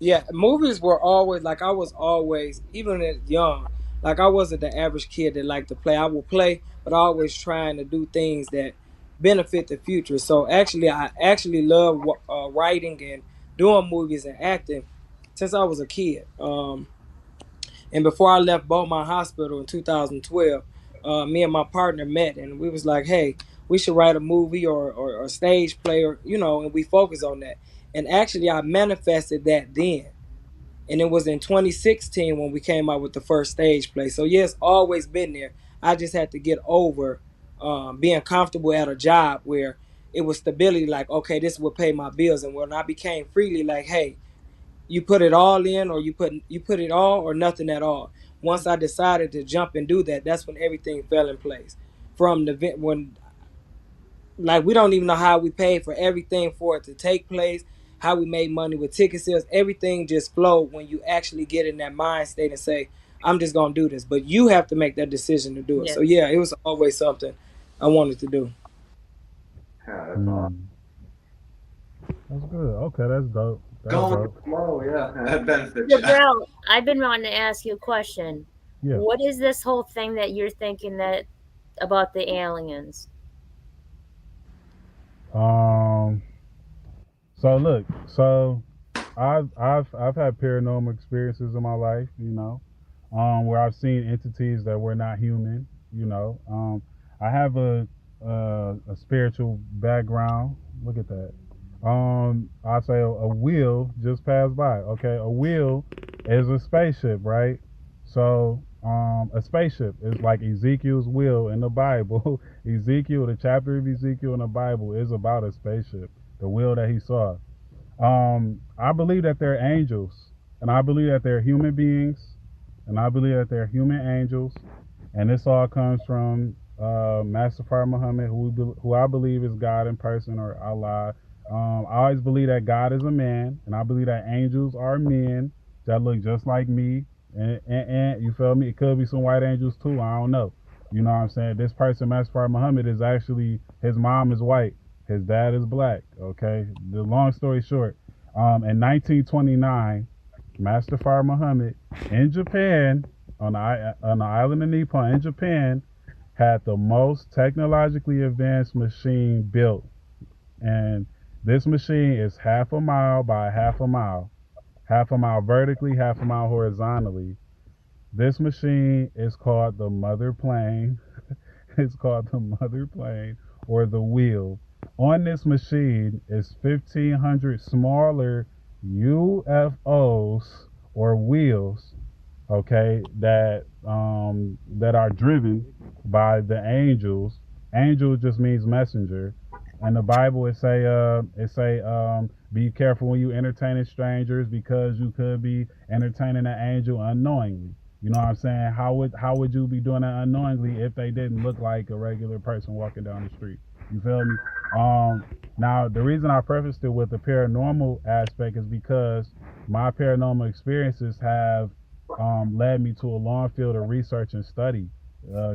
Yeah, movies were always like I was always, even as young, like I wasn't the average kid that liked to play. I would play, but always trying to do things that benefit the future. So actually, I actually love writing and doing movies and acting since I was a kid. And before I left Beaumont Hospital in 2012, me and my partner met, and we was like, hey, we should write a movie or stage play, or and we focus on that. And actually, I manifested that then, and it was in 2016 when we came out with the first stage play. So yes, always been there. I just had to get over being comfortable at a job where it was stability. Like, okay, this will pay my bills. And when I became freely, like, hey, you put it all in, or you put it all or nothing at all. Once I decided to jump and do that, that's when everything fell in place. From the when, like, we don't even know how we paid for everything for it to take place, how we made money with ticket sales. Everything just flowed when you actually get in that mind state and say, I'm just gonna do this. But you have to make that decision to do it. So Yes. yeah, it was always something I wanted to do. Yeah, that's all. Hmm. That's good. Okay, that's dope. That's Going with dope. the flow, yeah, that benefits you. Jibril, I've been wanting to ask you a question. Yeah. What is this whole thing that you're thinking that about the aliens? Um. So look. So I've had paranormal experiences in my life. Where I've seen entities that were not human. I have a spiritual background. Look at that. I say a wheel just passed by. Okay, a wheel is a spaceship, right? So, a spaceship is like Ezekiel's wheel in the Bible. Ezekiel, the chapter of Ezekiel in the Bible is about a spaceship, the wheel that he saw. I believe that they're angels, and I believe that they're human beings, and I believe that they're human angels, and this all comes from Master Fard Muhammad, who I believe is God in person, or Allah. I always believe that God is a man, and I believe that angels are men that look just like me. And you feel me? It could be some white angels too. I don't know. You know what I'm saying? This person, Master Fard Muhammad, is actually, his mom is white, his dad is black. Okay. The long story short, in 1929, Master Fard Muhammad in Japan, on the island of Nippon in Japan, had the most technologically advanced machine built. And this machine is half a mile by half a mile vertically, half a mile horizontally. This machine is called the mother plane. It's called the mother plane, or the wheel. On this machine is 1,500 smaller UFOs, or wheels, okay, that are driven by the angels. Angel just means messenger. In the Bible, it say be careful when you entertaining strangers, because you could be entertaining an angel unknowingly. You know what I'm saying? How would you be doing that unknowingly if they didn't look like a regular person walking down the street? You feel me? Now the reason I prefaced it with the paranormal aspect is because my paranormal experiences have led me to a long field of research and study.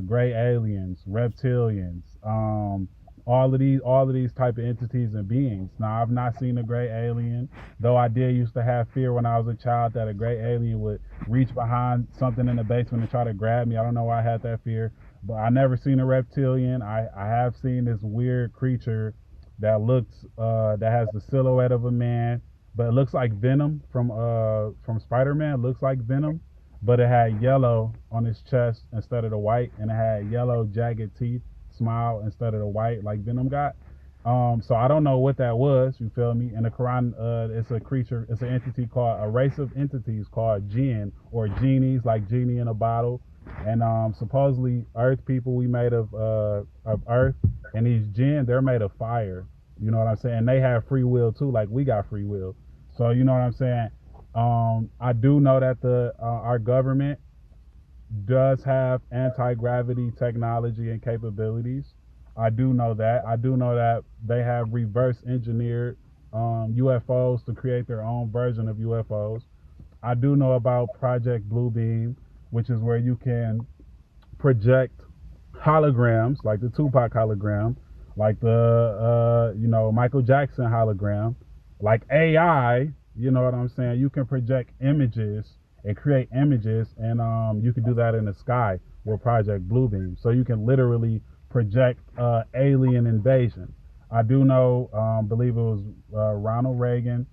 Gray aliens, reptilians, all of these type of entities and beings. Now, I've not seen a gray alien, though I did used to have fear when I was a child that a gray alien would reach behind something in the basement and try to grab me. I don't know why I had that fear, but I never seen a reptilian. I have seen this weird creature that has the silhouette of a man, but it looks like Venom from Spider-Man. It looks like Venom, but it had yellow on its chest instead of the white, and it had yellow jagged teeth, smile instead of the white like Venom got. So I don't know what that was. You feel me? In the Quran, it's a creature, it's an entity called, a race of entities called jinn, or genies, like genie in a bottle. And supposedly Earth people, we made of Earth, and these jinn, they're made of fire. You know what I'm saying? They have free will too, like we got free will. So you know what I'm saying? I do know that the our government does have anti-gravity technology and capabilities. I do know that. I do know that they have reverse engineered UFOs to create their own version of UFOs. I do know about Project Bluebeam, which is where you can project holograms, like the Tupac hologram, like the Michael Jackson hologram, like AI. You know what I'm saying? You can project images and create images, and you can do that in the sky with Project Bluebeam. So you can literally project alien invasion. I do know, believe it was Ronald Reagan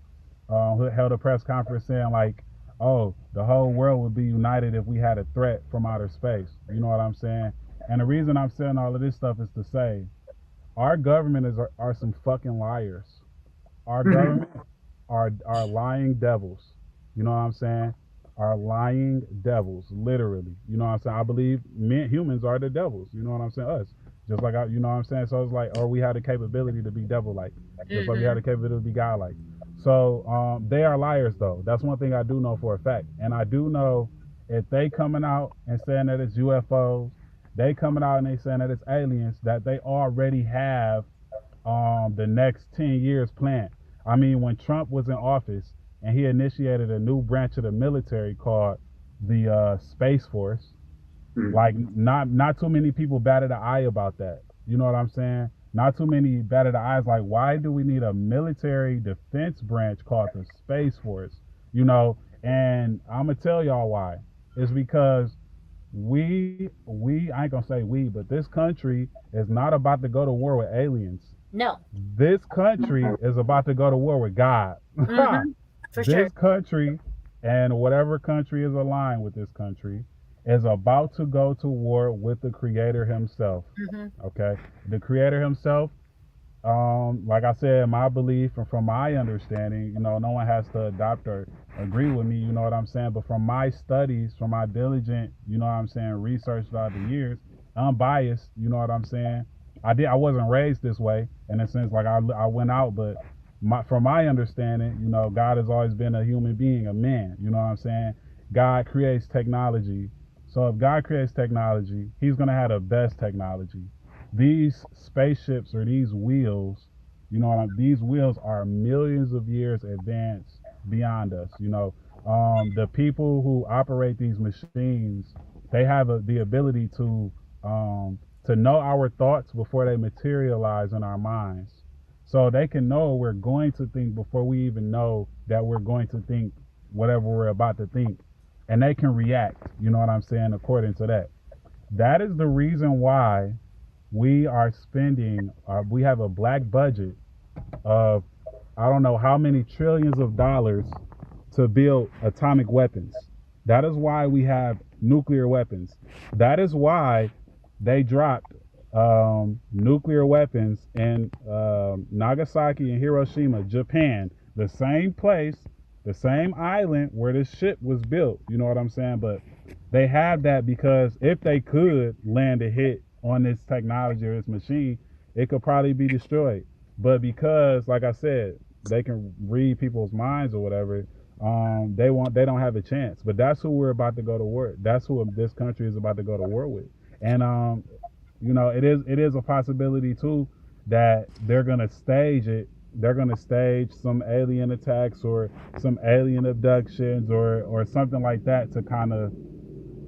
who held a press conference saying like, "Oh, the whole world would be united if we had a threat from outer space." You know what I'm saying? And the reason I'm saying all of this stuff is to say our government are some fucking liars. Our government are lying devils. You know what I'm saying? Are lying devils, literally. You know what I'm saying? I believe men, humans are the devils. You know what I'm saying? Us. Just like you know what I'm saying? So it's like, or we have the capability to be devil like, just like we have the capability to be God like. So they are liars though. That's one thing I do know for a fact. And I do know if they coming out and saying that it's UFOs, they coming out and they saying that it's aliens, that they already have the next 10 years planned. I mean, when Trump was in office and he initiated a new branch of the military called the Space Force, like not too many people batted an eye about that. You know what I'm saying? Not too many batted the eyes like, why do we need a military defense branch called the Space Force? You know, and I'm gonna tell y'all why. It's because we I ain't gonna say we, but this country is not about to go to war with aliens. No. This country is about to go to war with God. For This sure. country and whatever country is aligned with this country is about to go to war with the creator himself. Okay? The creator himself, like I said, my belief and from my understanding, you know, no one has to adopt or agree with me, you know what I'm saying? But from my studies, from my diligent, you know what I'm saying, research throughout the years, unbiased, you know what I'm saying? I wasn't raised this way in a sense, like I went out, but from my understanding, you know, God has always been a human being, a man, you know what I'm saying? God creates technology. So if God creates technology, he's going to have the best technology. These spaceships or these wheels, you know, these wheels are millions of years advanced beyond us. You know, the people who operate these machines, they have the ability to know our thoughts before they materialize in our minds. So they can know we're going to think before we even know that we're going to think whatever we're about to think, and they can react. You know what I'm saying? According to that, that is the reason why we are spending, we have a black budget of I don't know how many trillions of dollars to build atomic weapons. That is why we have nuclear weapons. That is why they dropped nuclear weapons in Nagasaki and Hiroshima, Japan, the same place, the same island where this ship was built. You know what I'm saying? But they have that because if they could land a hit on this technology or this machine, it could probably be destroyed. But because, like I said, they can read people's minds or whatever, they don't have a chance. But that's who we're about to go to war. That's who this country is about to go to war with. And you know, it is a possibility too that they're gonna stage it. They're gonna stage some alien attacks or some alien abductions or something like that to kind of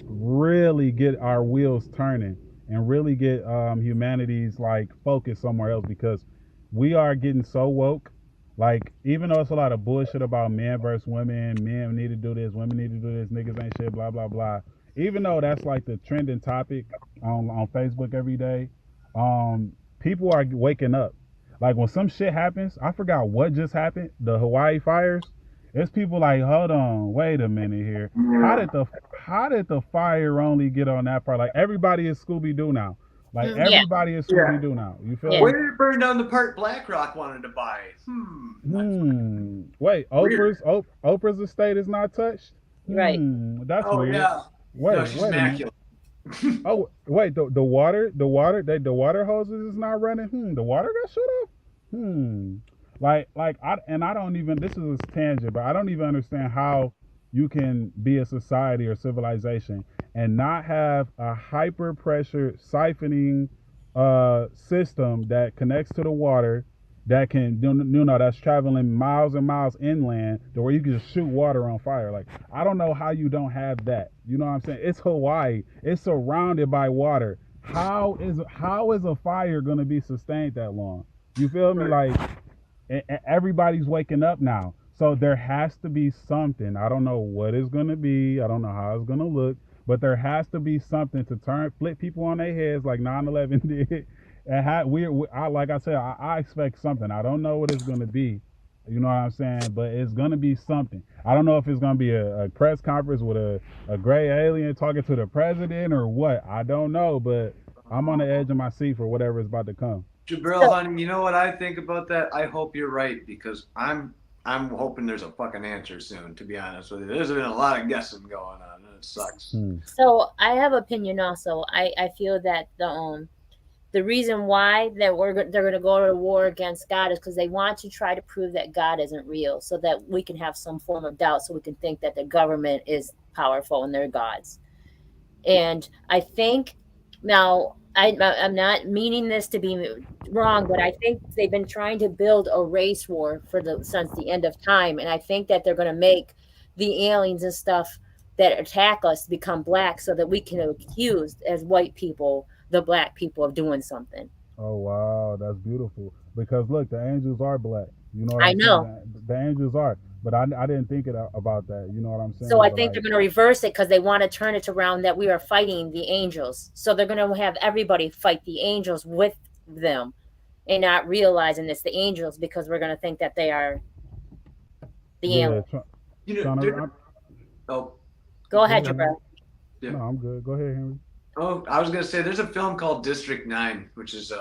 really get our wheels turning and really get humanity's like focus somewhere else because we are getting so woke. Like, even though it's a lot of bullshit about men versus women, men need to do this, women need to do this, niggas ain't shit, blah blah blah. Even though that's like the trending topic on Facebook every day, people are waking up. Like when some shit happens, I forgot what just happened, the Hawaii fires. It's people like, hold on, wait a minute here. How did the fire only get on that part? Like everybody is Scooby Doo now. Like everybody is Scooby Doo now. You feel Where me? did it burn down the part BlackRock wanted to buy? Wait, Oprah's estate is not touched? Right. That's weird. Yeah. Wait, No, she's wait a minute. immaculate. Oh, wait, the water hoses is not running. The water got shut off. I don't even. This is a tangent, but I don't even understand how you can be a society or civilization and not have a hyper pressure siphoning system that connects to the water that can that's traveling miles and miles inland to where you can just shoot water on fire. Like, I don't know how you don't have that. You know what I'm saying? It's Hawaii. It's surrounded by water. How is a fire going to be sustained that long? You feel me? Like, everybody's waking up now. So there has to be something. I don't know what it's going to be. I don't know how it's going to look, but there has to be something to flip people on their heads like 9/11 did. And like I said, I expect something. I don't know what it's going to be. You know what I'm saying? But it's going to be something. I don't know if it's going to be a press conference with a gray alien talking to the president or what. I don't know, but I'm on the edge of my seat for whatever is about to come. Jibril, honey, you know what I think about that? I hope you're right, because I'm hoping there's a fucking answer soon, to be honest with you. There's been a lot of guessing going on, and it sucks. So I have opinion also. I feel that the reason why they're going to go to war against God is because they want to try to prove that God isn't real, so that we can have some form of doubt, so we can think that the government is powerful and they're gods. And I think now, I'm not meaning this to be wrong, but I think they've been trying to build a race war since the end of time, and I think that they're going to make the aliens and stuff that attack us become black, so that we can accuse as white people the black people of doing something. Oh wow, that's beautiful. Because look, the angels are black. You know what I I'm know. saying? The angels are, but I didn't think about that. You know what I'm saying? So I But think they're going to reverse it, because they want to turn it around that we are fighting the angels. So they're going to have everybody fight the angels with them, and not realizing it's the angels, because we're going to think that they are the aliens. Go ahead, Jibril. Yeah. No, I'm good. Go ahead, Henry. Oh, I was gonna say there's a film called District 9, which is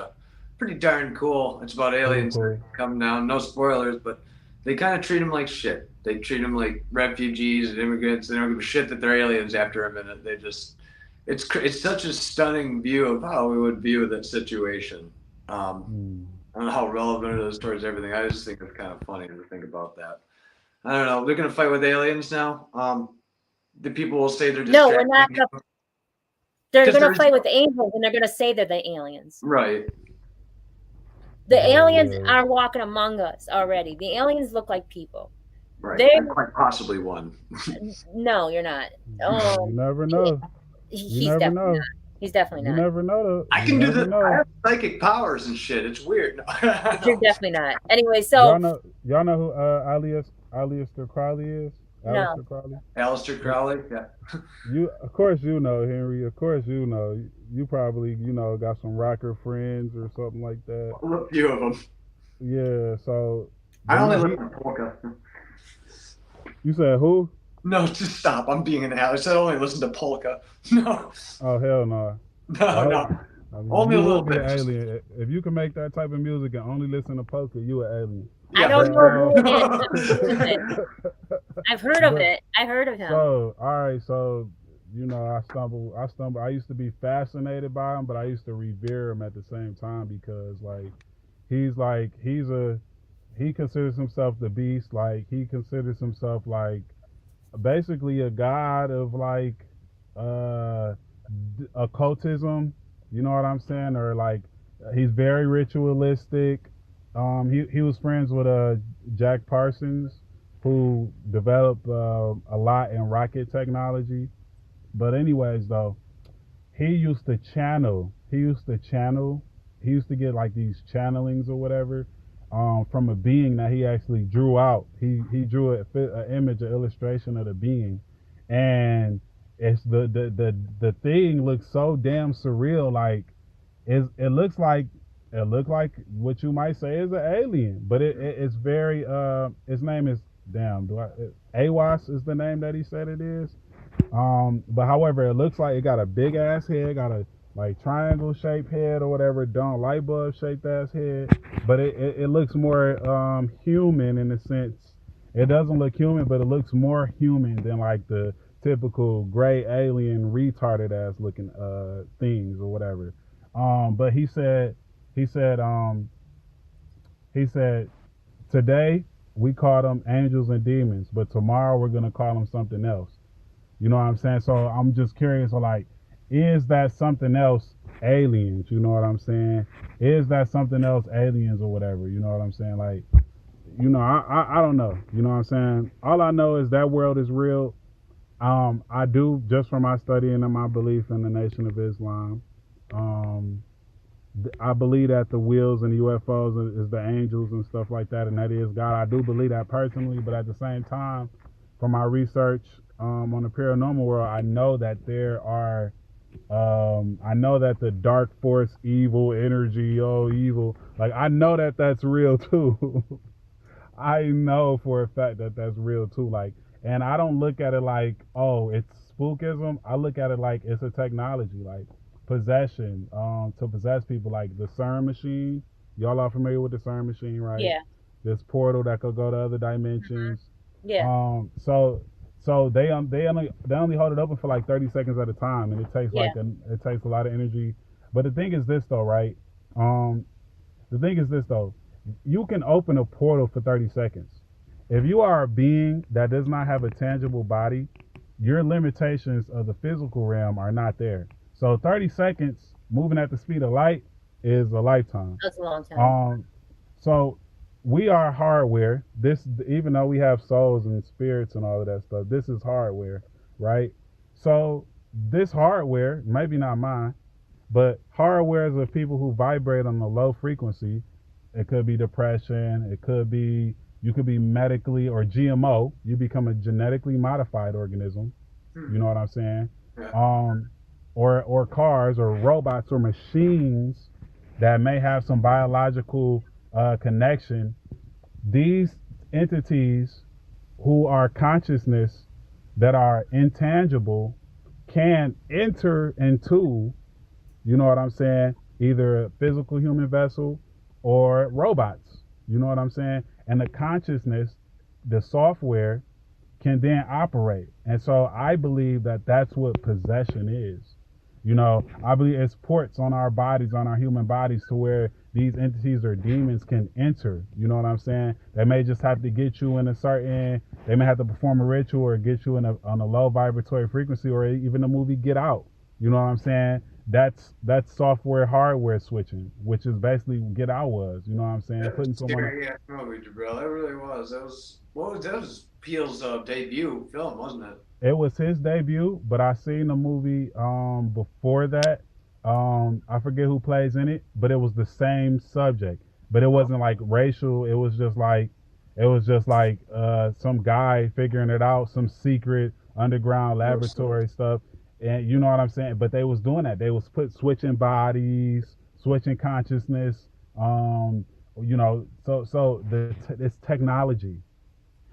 pretty darn cool. It's about aliens that come down. No spoilers, but they kind of treat them like shit. They treat them like refugees and immigrants. They don't give a shit that they're aliens after a minute. They just, it's such a stunning view of how we would view that situation. I don't know how relevant it is towards everything. I just think it's kind of funny to think about that. I don't know. They're gonna fight with aliens now. The people will say they're no, we're not. They're going to fight with the angels, and they're going to say they're the aliens. Right. The aliens are walking among us already. The aliens look like people. Right. They're quite possibly one. No, you're not. You never know. He's definitely not. He's definitely not. You never know. I can do this. I have psychic powers and shit. It's weird. You're definitely not. Anyway, so y'all know who Aleister Crowley is? No. Aleister Crowley, yeah. Of course you know, Henry. Of course you know. You probably, got some rocker friends or something like that. A few of them. Yeah, so. I only listen to polka. You said who? No, just stop. I'm being an ally. I said I only listen to polka. No. Oh, hell no. No. Only a little bit. Alien. If you can make that type of music and only listen to polka, you an alien. Yeah, I don't know who it is. I've heard of it. I heard of him. So, all right. So, I stumble. I used to be fascinated by him, but I used to revere him at the same time, because he considers himself the beast. Like, he considers himself like basically a god of occultism. You know what I'm saying? Or like, he's very ritualistic. He was friends with Jack Parsons, who developed a lot in rocket technology. But anyways, though, he used to get like these channelings or whatever from a being that he actually drew out. He drew an image, an illustration of the being, and it's the thing looks so damn surreal. Like it looked like what you might say is an alien, but it's very his name is Awas is the name that he said it is. But however, it looks like it got a big ass head, got a like triangle shaped head or whatever, light bulb shaped ass head, but it looks more human in a sense. It doesn't look human, but it looks more human than like the typical gray alien retarded ass looking things or whatever. But he said today we call them angels and demons, but tomorrow we're gonna call them something else. You know what I'm saying? So I'm just curious, so like, is that something else aliens? You know what I'm saying? Is that something else aliens or whatever? You know what I'm saying? Like, I don't know. You know what I'm saying? All I know is that world is real. I do, just from my studying and my belief in the Nation of Islam. Um, I believe that the wheels and the UFOs is the angels and stuff like that, and that is God. I do believe that personally, but at the same time, from my research on the paranormal world, I know that there are. I know that the dark force, evil energy, evil. Like, I know that that's real too. I know for a fact that that's real too. Like, and I don't look at it like, oh, it's spookism. I look at it like it's a technology, like possession, to possess people, like the CERN machine. Y'all are familiar with the CERN machine, right? Yeah. This portal that could go to other dimensions. Yeah. So they only hold it open for like 30 seconds at a time, and Yeah. it takes a lot of energy. But the thing is this though, right? Um, the thing is this though, you can open a portal for 30 seconds. If you are a being that does not have a tangible body, your limitations of the physical realm are not there. So 30 seconds moving at the speed of light is a lifetime. That's a long time. So we are hardware. This, even though we have souls and spirits and all of that stuff, this is hardware, right? So this hardware, maybe not mine, but hardware is of people who vibrate on a low frequency. It could be depression. It could be, you could be medically or GMO. You become a genetically modified organism. You know what I'm saying? Yeah. Or cars or robots or machines that may have some biological connection. These entities who are consciousness that are intangible can enter into, you know what I'm saying, either a physical human vessel or robots. You know what I'm saying? And the consciousness, the software, can then operate. And so I believe that that's what possession is. I believe it's ports on our bodies, on our human bodies, to where these entities or demons can enter. You know what I'm saying? They may just have to get you in a certain, they may have to perform a ritual or get you on a low vibratory frequency, or even the movie Get Out. You know what I'm saying? That's software hardware switching, which is basically what Get Out was. You know what I'm saying? That Putting was someone. scary movie, Jibril. That really was. That was Peele's debut film, wasn't it? It was his debut, but I seen the movie before that. I forget who plays in it, but it was the same subject. But it wasn't like racial. It was just like some guy figuring it out, some secret underground laboratory stuff. And you know what I'm saying? But they was doing that. They was switching bodies, switching consciousness. Um, it's technology.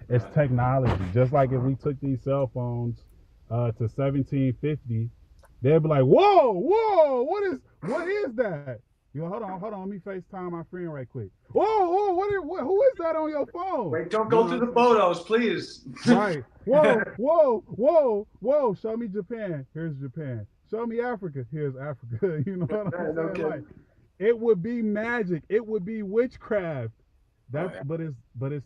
It's technology. Just like if we took these cell phones to 1750, they'd be like, "Whoa, whoa, what is that?" Hold on. Let me FaceTime my friend right quick. Whoa, who is that on your phone? Wait, don't go through the photos, please. Right. Whoa. Show me Japan. Here's Japan. Show me Africa. Here's Africa. You know what I'm saying? Okay. Like, it would be magic. It would be witchcraft. But it's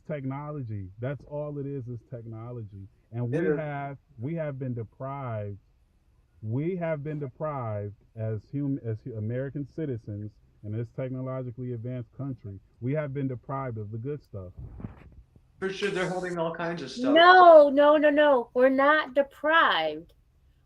technology. That's all it is technology. And we have been deprived. We have been deprived as American citizens in this technologically advanced country. We have been deprived of the good stuff. For sure, they're holding all kinds of stuff. No. We're not deprived.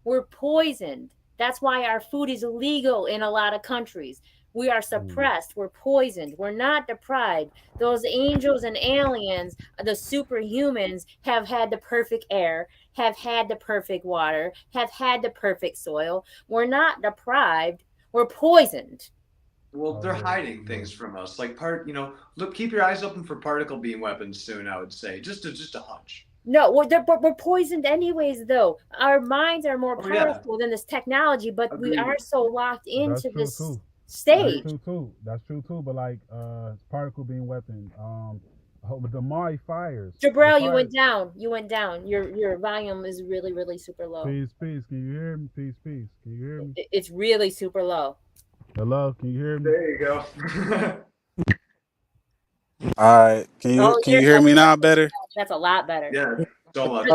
We're poisoned. That's why our food is illegal in a lot of countries. We are suppressed. We're poisoned. We're not deprived. Those angels and aliens, the superhumans, have had the perfect air, have had the perfect water, have had the perfect soil. We're not deprived. We're poisoned. Well, they're hiding things from us. Like look, keep your eyes open for particle beam weapons soon, I would say. Just a hunch. No, we're poisoned anyways, though. Our minds are more powerful than this technology, but we are so locked into this stage. That's true too. But like particle beam weapon, the Maui fires. Jibril, you went down. Your volume is really, really super low. Peace. Can you hear me? Peace. Can you hear me? It's really super low. Hello, can you hear me? There you go. All right, can you hear me now better? That's a lot better. Yeah, so much.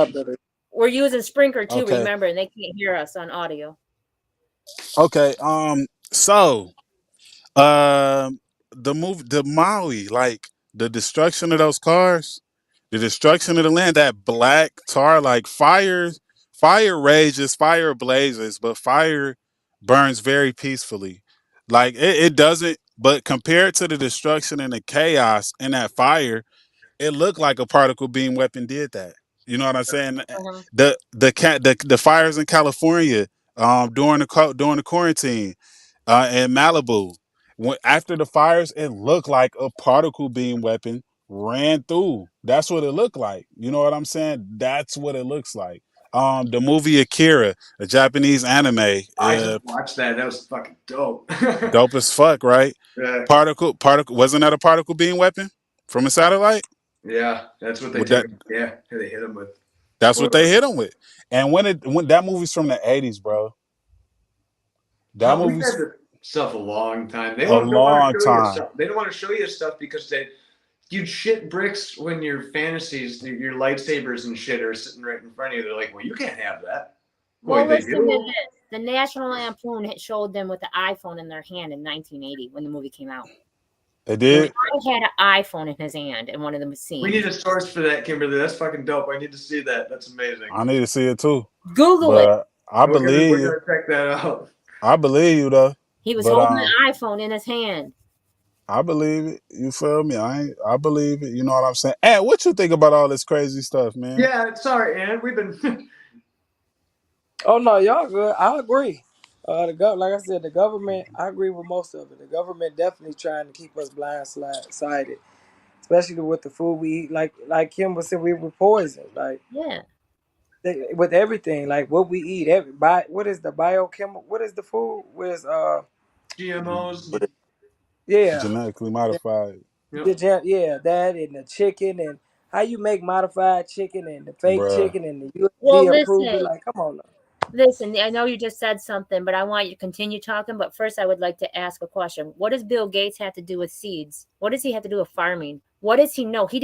We're using Sprinkler too, Okay. remember, and they can't hear us on audio. Okay. So, um, the Maui, like the destruction of those cars, the destruction of the land, that black tar, like fire rages, fire blazes, but fire burns very peacefully. Like it doesn't. But compared to the destruction and the chaos in that fire, it looked like a particle beam weapon did that. You know what I'm saying? Uh-huh. The fires in California during the quarantine in Malibu. After the fires, it looked like a particle beam weapon ran through. That's what it looked like. You know what I'm saying? That's what it looks like. The movie Akira, a Japanese anime, I just watched that. That was fucking dope. dope as fuck, right? Yeah. Particle wasn't that a particle beam weapon from a satellite? Yeah, that's what they With took. that, Yeah, they hit him with. that's what they hit him with. And when that movie's from the '80s, bro. That How we've movie's had this stuff a long time. They a don't want long to show you time. stuff. They don't want to show you stuff because you'd shit bricks when your fantasies, your lightsabers and shit are sitting right in front of you. They're like, well, you can't have that. Well, Boy, they listen to do. this. The National Lampoon had showed them with the iPhone in their hand in 1980 when the movie came out. They The did. guy had an iPhone in his hand in one of the scenes. We need a source for that, Kimberly. That's fucking dope. I need to see that. That's amazing. I need to see it too. Google it. But I We're believe you. gonna check that out. I believe you though. He was But holding an iPhone in his hand. I believe it. You feel me? I believe it. You know what I'm saying? And what you think about all this crazy stuff, man? Yeah, sorry, Ann. We've been. Oh no, y'all good. I agree. Like I said, the government. I agree with most of it. The government definitely trying to keep us blindsided, especially with the food we eat. Like Kim was saying, we were poisoned. Like Yeah. with everything, like what we eat. What is the biochemical? What is the food? Where's GMOs. yeah, Genetically modified, Yep. yeah, that and the chicken and how you make modified chicken and the fake bruh. chicken and the USD Well, approved. It listen. like, come on now. Listen, I know you just said something, but I want you to continue talking. But first, I would like to ask a question. What does Bill Gates have to do with seeds? What does he have to do with farming? What does he know? He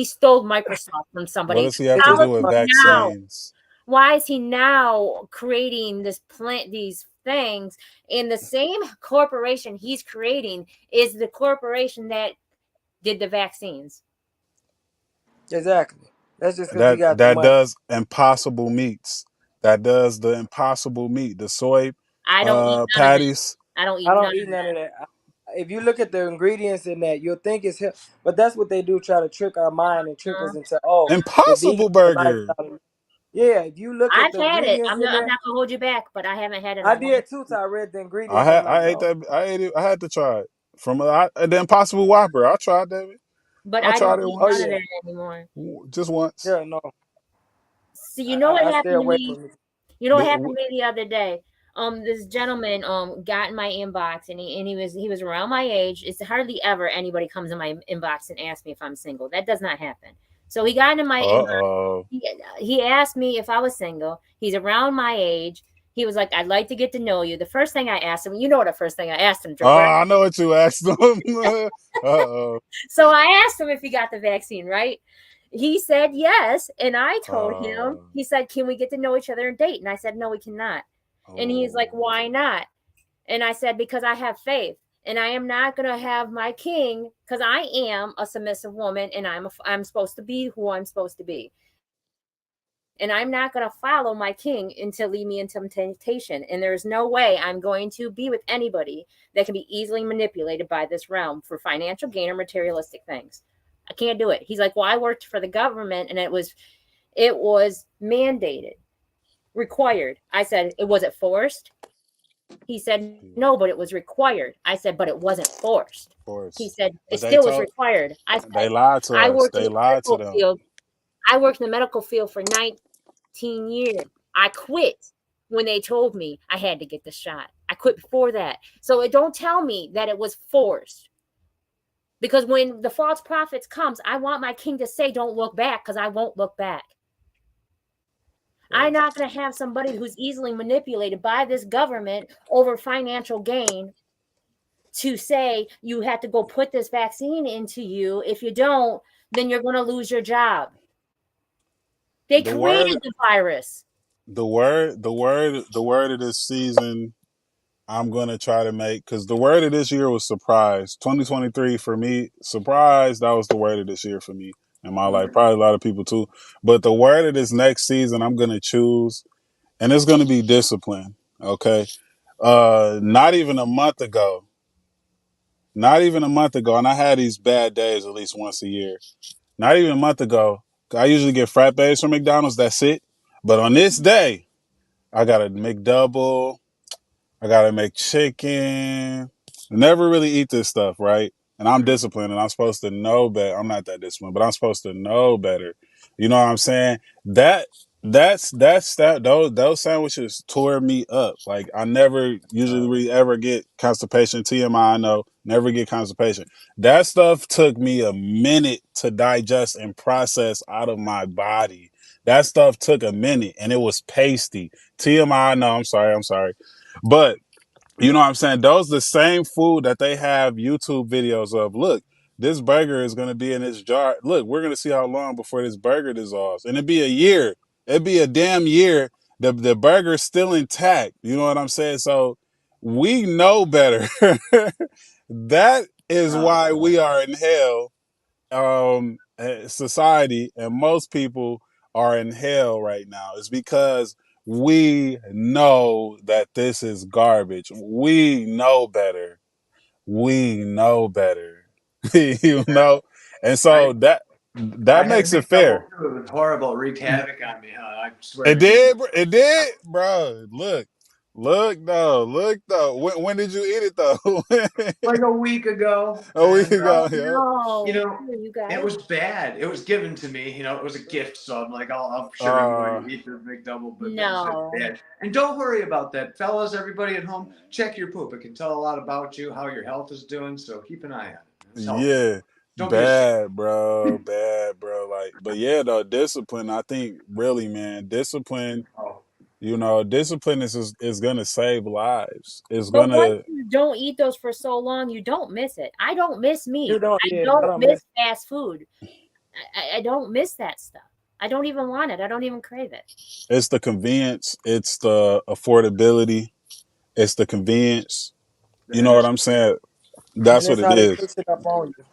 stole Microsoft from What somebody. does he have It to How just do is with he now? vaccines? Why is he now creating these things? And the same corporation he's creating is the corporation that did the vaccines. exactly. That's just because he That got the that money. does impossible meats. That does the impossible meat. The soy I don't eat none of it. patties, I don't eat I none don't of eat none of that. that. If you look at the ingredients in that, you'll think it's but that's what they do, try to trick our mind and trick us into, oh, the vegan Impossible is the Burger, lifestyle. Yeah, if you look at I've the had it. ingredients in I'm there, not gonna hold you back, but I haven't had it in I a long did too. So time. I read the ingredients. I'm like, I ate no, that. I ate it. I had to try it from the Impossible Whopper. I tried that. But I I tried don't it eat oh none once, of yeah, that anymore. just once. yeah, no, So you know what I stay happened to away me? from it. You know what The- happened to me the other day? This gentleman got in my inbox and he was around my age. It's hardly ever anybody comes in my inbox and asks me if I'm single. That does not happen. So he got into my inbox. oh, He asked me if I was single. He's around my age. He was like, I'd like to get to know you. The first thing I asked him, you know what the first thing I asked him, Jibril? I know what you asked them. oh, So I asked him if he got the vaccine, right? He said yes. And I told him, he said, can we get to know each other and date? And I said, no, we cannot. And he's like, why not? And I said, because I have faith. And I am not going to have my king, because I am a submissive woman and I'm supposed to be who I'm supposed to be. And I'm not going to follow my king until lead me into temptation. And there's no way I'm going to be with anybody that can be easily manipulated by this realm for financial gain or materialistic things. I can't do it. He's like, well, I worked for the government and it was mandated, required. I said, was it forced? He said, no, but it was required. I said, but it wasn't forced. He said, it still was required. I said, they lied to I us. worked in They the lied to medical them. field. I worked in the medical field for 19 years. I quit when they told me I had to get the shot. I quit before that. So don't tell me that it was forced. Because when the false prophets comes, I want my king to say, don't look back, because I won't look back. I'm not going to have somebody who's easily manipulated by this government over financial gain to say you have to go put this vaccine into you. If you don't, then you're going to lose your job. They the word, created the virus. the word of this season. I'm gonna try to make because the word of this year was surprise. 2023 for me, surprise. That was the word of this year for me in my life. Probably a lot of people too. But the word of this next season, I'm gonna choose, and it's gonna be discipline. Okay. Not even a month ago. Not even a month ago, and I had these bad days at least once a year. Not even a month ago, I usually get frappes from McDonald's. That's it. But on this day, I got a McDouble. I gotta make chicken. Never really eat this stuff, right? And I'm disciplined, and I'm supposed to know better. I'm not that disciplined, but I'm supposed to know better. You know what I'm saying? That those sandwiches tore me up. Like I never usually really ever get constipation. TMI, I know, never get constipation. That stuff took me a minute to digest and process out of my body. That stuff took a minute, and it was pasty. TMI, I know. I'm sorry. But you know what I'm saying? Those the same food that they have YouTube videos of. Look, this burger is gonna be in this jar. Look, we're gonna see how long before this burger dissolves. And it'd be a year. It'd be a damn year. The burger's still intact. You know what I'm saying? So we know better. That is why we are in hell. Society and most people are in hell right now is because we know that this is garbage. We know better. We know better. You know? And so I that had a makes it big double fair. too. It was horrible. It wreaked havoc on me. Huh? I swear It to you. did, it did, bro. Look though. When did you eat it though? Like a week ago, A week and ago, you No, know, you it guys. was bad. It was given to me. You know, it was a gift. So I'm like, I'm yeah. sure I'm going to eat this big double, but that shit's No. bad. And don't worry about that, fellas. Everybody at home, check your poop. It can tell a lot about you, how your health is doing. So keep an eye on it. It's healthy. Yeah, Don't be ashamed. bad, bro. Like, but yeah, though, discipline. I think really, man, discipline. Oh, You know, discipline is gonna save lives. It's But once gonna. you don't eat those for so long, you don't miss it. I don't miss You meat. don't, I yeah, I don't don't miss miss. fast food. I don't miss that stuff. I don't even want it. I don't even crave it. It's the convenience. It's the affordability. It's the convenience. the You know what energy. I'm saying? And That's what it's it how they is. push it up on you.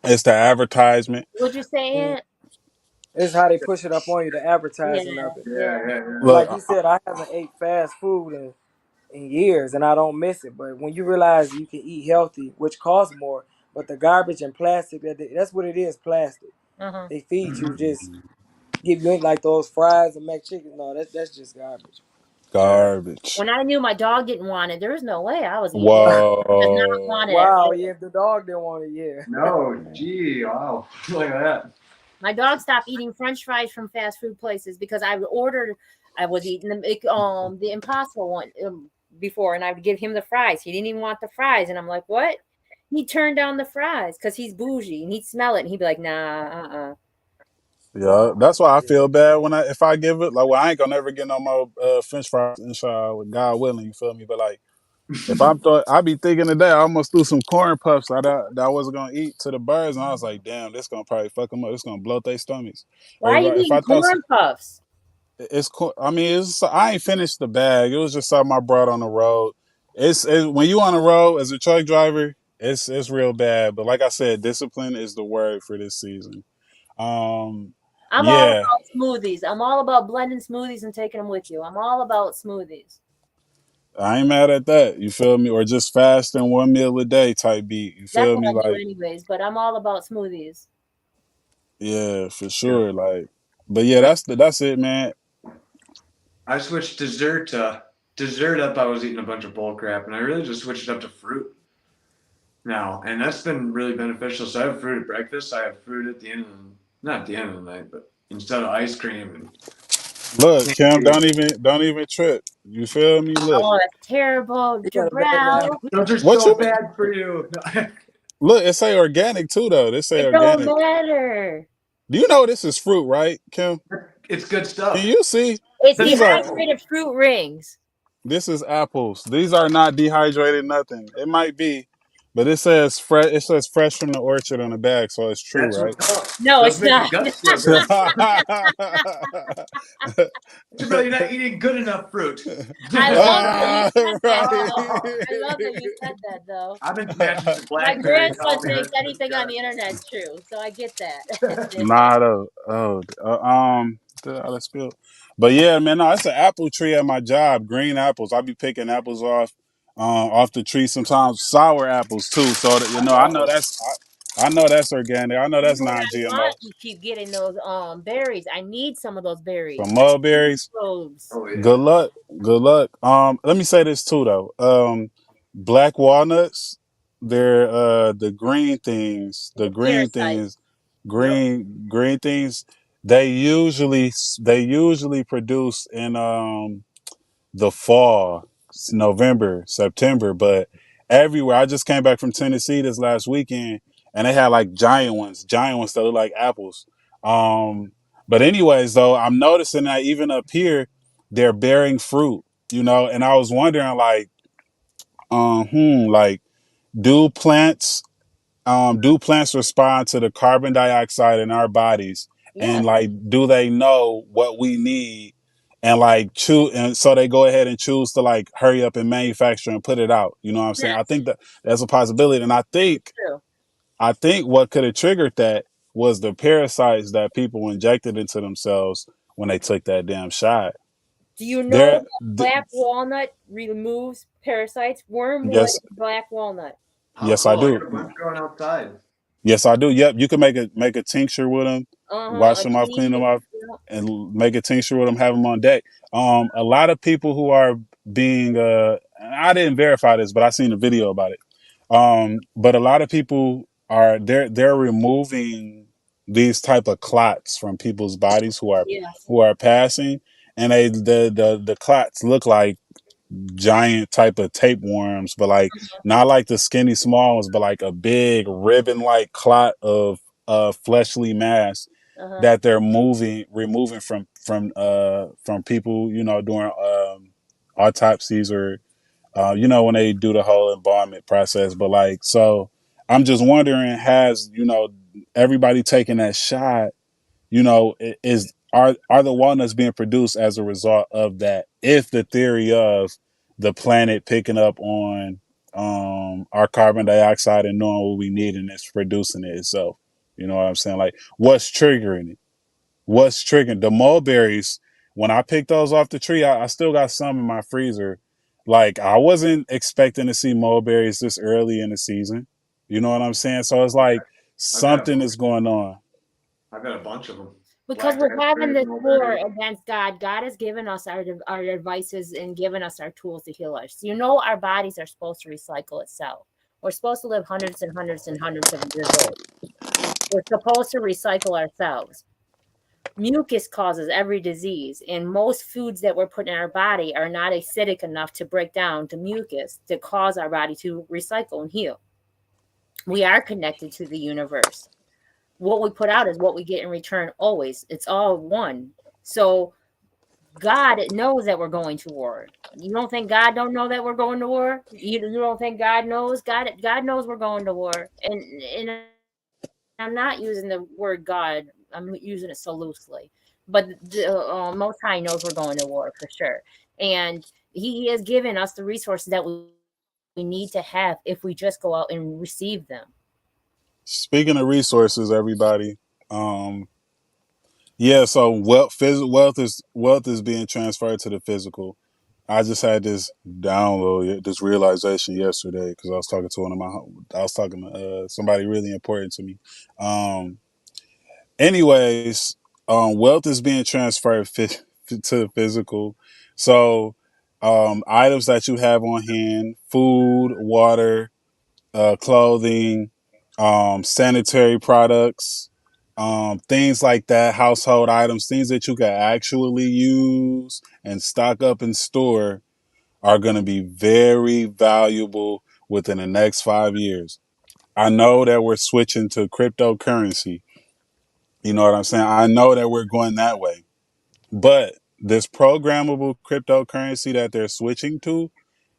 It's the advertisement. Would you say Mm. it? It's how they push it up on you, the Yeah, advertising of it. Yeah, yeah. yeah, yeah. And like Look, he said, I haven't ate fast food in years, and I don't miss it. But when you realize you can eat healthy, which costs more, but the garbage and plastic, that's what it is, plastic. Uh-huh. They feed you, just give you like those fries and mac chicken. No, that's just garbage. Yeah. garbage. When I knew my dog didn't want it, there was no way I was eating it. Does not want Whoa. it at Wow, yeah, all. if the dog didn't want it, yeah. No, gee, wow. Look at that. My dog stopped eating French fries from fast food places because I ordered. I was eating the Impossible one before, and I would give him the fries. He didn't even want the fries, and I'm like, "What?" He turned down the fries because he's bougie and he'd smell it and he'd be like, "Nah, Yeah, Wow. that's why I Yeah. feel bad when if I give it, like, well, I ain't gonna never get no more French fries, inshallah, God willing, you feel me? But like, if I'm I be thinking today, I almost threw some corn puffs that I wasn't gonna eat to the birds, and I was like, damn, this gonna probably fuck them up. It's gonna bloat their stomachs. Why are you If eating I throw some, corn puffs?" it's cool. I mean, I ain't finished the bag. It was just something I brought on the road. It's when you on the road as a truck driver, it's real bad. But like I said, discipline is the word for this season. Um, I'm all yeah. about smoothies. I'm all about blending smoothies and taking them with you. I'm all about smoothies. I ain't mad at that. You feel me? Or just fasting one meal a day type beat. You That's feel what me? I do Like, anyways, but I'm all about smoothies. yeah, for Yeah. sure. Like, but yeah, that's it, man. I switched dessert up. I was eating a bunch of bull crap, and I really just switched up to fruit now, and that's been really beneficial. So I have fruit at breakfast. I have fruit at the end of not at the end of the night, but instead of ice cream and Look, Kim, candy. don't even trip. You feel me? Look, Oh, that's terrible, He got a bad Jabril. habit. Those are what so you mean? bad for you. Look, it say organic too, though. They say It don't organic. matter. Do you know this is fruit, right, Kim? It's good Can stuff. you see? It's That's These are apple. dehydrated fruit rings. this is apples. These are not dehydrated nothing. It might be, But it says fresh. It says fresh from the orchard on the bag, so it's true, That's right? what's up. No, Does it's make your not. guts feel good. Jibril, you're not eating good enough fruit. I love that you said that, though. Right. I love that you said that, though. I've been smashing some My blackberries grandson all year. thinks anything on the internet's true, so I get that. Not a let's spill. But yeah, man, no, it's an apple tree at my job. Green apples. I be picking apples off the tree. Sometimes sour apples too. So that, I love them. I know that's organic. I know You that's know what I non-GMO. want? You keep getting those berries. I need some of those berries. Some mulberries. Those. Oh yeah. Good luck. Good luck. Let me say this too though. Black walnuts, they're the green things, The parasite. Yep. green things, they usually produce in the fall, November, September, but everywhere. I just came back from Tennessee this last weekend and they had like giant ones that look like apples. Um, but anyways, though, I'm noticing that even up here, they're bearing fruit, and I was wondering like, do plants do plants respond to the carbon dioxide in our bodies, Yeah. and like do they know what we need, and like choose, and so they go ahead and choose to like hurry up and manufacture and put it out. You know what I'm saying? I Yes. think that that's a possibility, and True. I think what could have triggered that was the parasites that people injected into themselves when they took that damn shot. Do you know There, that black walnut removes parasites? Wormwood yes, and black walnut. How yes, I cool. I got do. a bunch growing outside. Yes, I do. Yep, you can make a tincture with them, wash A them off, clean them tea. off, and make a tincture with them. Have them on deck. A lot of people who are being, I didn't verify this, but I seen a video about it. But a lot of people are they're removing these type of clots from people's bodies Yes. who are passing, and the clots look like giant type of tapeworms, but like not like the skinny small ones, but like a big ribbon like clot of fleshly mass Uh-huh. that they're removing from people, during autopsies, or when they do the whole embalming process. But like, so I'm just wondering, has everybody taking that shot, is are the walnuts being produced as a result of that? If the theory of the planet picking up on our carbon dioxide and knowing what we need and it's producing it itself, you know what I'm saying? Like, what's triggering it? What's triggering the mulberries? When I picked those off the tree, I still got some in my freezer. Like, I wasn't expecting to see mulberries this early in the season. You know what I'm saying? So it's like I've got something is going on. I've got a bunch of them. Because Black we're having raspberries, this war mulberries. against God. God has given us our devices and given us our tools to heal us. You know, our bodies are supposed to recycle itself. We're supposed to live hundreds and hundreds and hundreds of years old. We're supposed to recycle ourselves. Mucus causes every disease, and most foods that we're putting in our body are not acidic enough to break down to mucus to cause our body to recycle and heal. We are connected to the universe. What we put out is what we get in return always. It's all one. So God knows that we're going to war. You don't think God don't know that we're going to war? You don't think God knows? God knows we're going to war. And I'm not using the word God. I'm using it so loosely. But the Most High knows we're going to war for sure. And he has given us the resources that we need to have if we just go out and receive them. Speaking of resources, everybody, yeah. So wealth is being transferred to the physical. I just had this download, this realization yesterday because I was talking to somebody really important to me. Um, anyways, wealth is being transferred to the physical. So, items that you have on hand, food, water, clothing, sanitary products, things like that, household items, things that you can actually use and stock up and store are going to be very valuable within the next 5 years. I know that we're switching to cryptocurrency. You know what I'm saying? I know that we're going that way. But this programmable cryptocurrency that they're switching to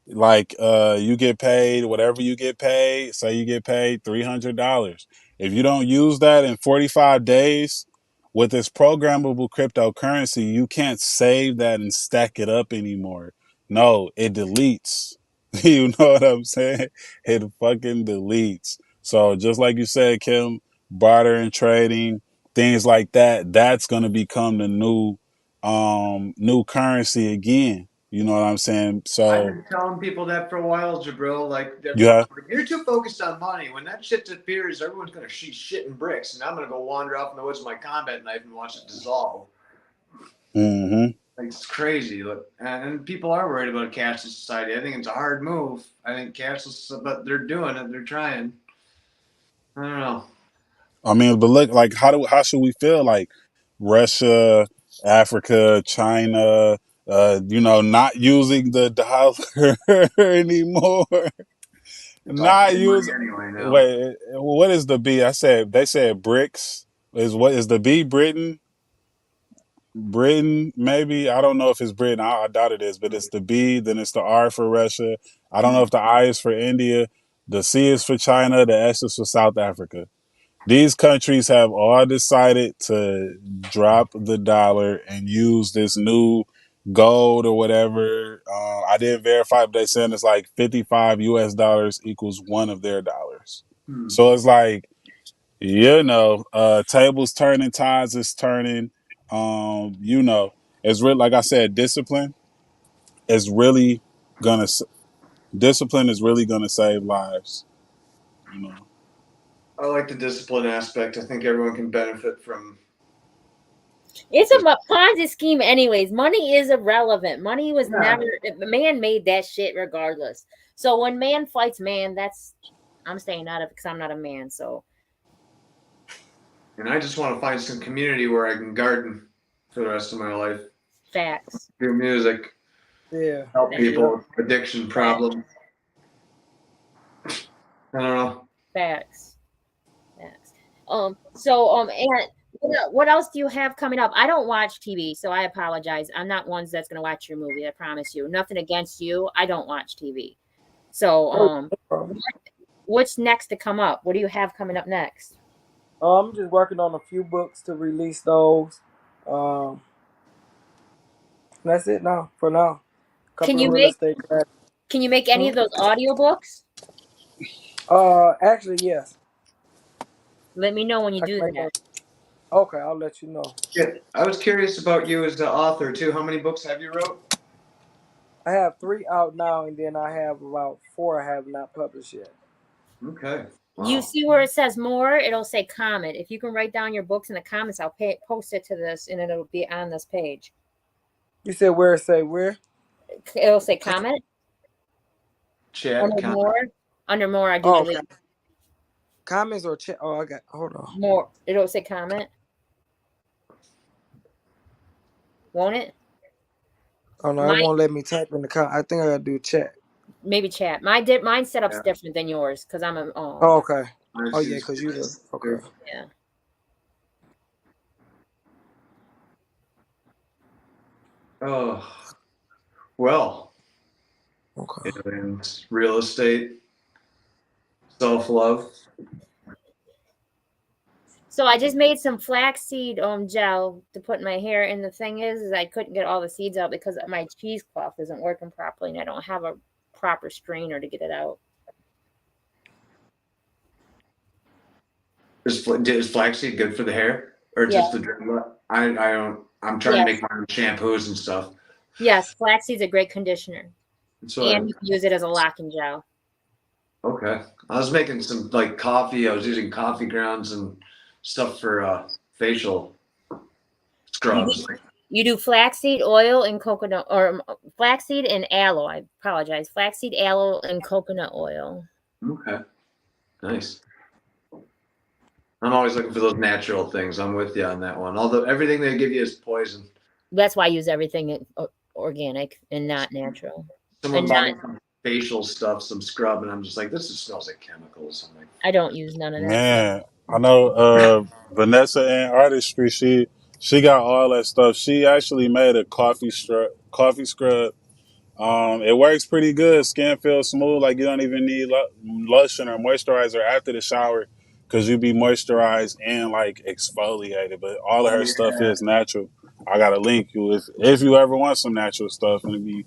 Like you get paid whatever you get paid. Say you get paid $300. If you don't use that in 45 days with this programmable cryptocurrency, you can't save that and stack it up anymore. No, it deletes. You know what I'm saying? It fucking deletes. So just like you said, Kim, barter and trading, things like that, that's gonna become the new currency again. You know what I'm saying? I've So been telling people that for a while, Jibril. Like, yeah, you're too focused on money. When that shit disappears, everyone's gonna shoot shit in bricks, and I'm gonna go wander off in the woods with my combat knife and watch it dissolve. hmm Like, it's crazy. Look, and people are worried about a cashless society. I think it's a hard move. I think cashless, but they're doing it. They're trying. I don't know. I mean, but look, like, how should we feel? Like Russia, Africa, China, not using the dollar anymore. It's all Not free money using. anyway now. Wait, what is the B? They said BRICS. What is the B? Britain, maybe. I don't know if it's Britain. I doubt it is, but it's the B. Then it's the R for Russia. I don't know if the I is for India. The C is for China. The S is for South Africa. These countries have all decided to drop the dollar and use this new gold or whatever. I didn't verify, but they saying it's like 55 US dollars equals one of their dollars. So it's like, tables turning, tides is turning. It's really, like I said, is really gonna discipline is really gonna save lives. You know. I like the discipline aspect. I think everyone can benefit from. It's a Ponzi scheme, anyways. Money is irrelevant. Money was Yeah. never. Man made that shit regardless. So when man fights man, I'm staying out of it because I'm not a man. So. And I just want to find some community where I can garden for the rest of my life. Facts. Do music. Yeah. Help people with addiction problems. I don't know. Facts. And what else do you have coming up? I don't watch TV, so I apologize. I'm not one that's gonna watch your movie. I promise you. Nothing against you. I don't watch TV. So what's next to come up? What do you have coming up next? I'm just working on a few books to release those. That's it now. For now, Can couple of real estate. Can you make any of those audiobooks? Actually, yes. Let me know when you do that. Okay, I'll let you know. Yeah, I was curious about you as the author too. How many books have you wrote? I have 3 out now, and then I have about 4 I have not published yet. Okay. Wow. You see where it says more? It'll say comment. If you can write down your books in the comments, I'll post it to this, and it'll be on this page. You said where? Say where? It'll say comment. Chat. Under more, I do delete. Comments or chat? Oh, I got. Hold on. More. It'll say comment. Won't it? Oh no, it won't let me type in the comment. I think I gotta do chat. Maybe chat. Mine setup's different than yours because I'm a. Oh, okay. Oh yeah, because you do. Okay. Yeah. Oh, well. Okay. And real estate, self-love. So I just made some flaxseed gel to put in my hair, and the thing is I couldn't get all the seeds out because my cheesecloth isn't working properly, and I don't have a proper strainer to get it out. Is flaxseed good for the hair, or just the drink? I don't. I'm trying to make my own shampoos and stuff. Yes, flaxseed's a great conditioner, and you can use it as a locking gel. Okay, I was making some coffee. I was using coffee grounds and stuff for facial scrubs. You do flaxseed oil and coconut, or flaxseed and aloe. I apologize. Flaxseed, aloe, and coconut oil. Okay, nice. I'm always looking for those natural things. I'm with you on that one. Although everything they give you is poison. That's why I use everything organic and not natural. Someone bought me some facial stuff, some scrub, and I'm just like, this just smells like chemicals. I'm like, I don't use none of that. Man, I know Vanessa in Artistry, she got all that stuff. She actually made a coffee scrub It works pretty good. Skin feels smooth. Like you don't even need lotion or moisturizer after the shower because you be moisturized and like exfoliated. But all of her stuff is natural. I gotta link you if you ever want some natural stuff, and it be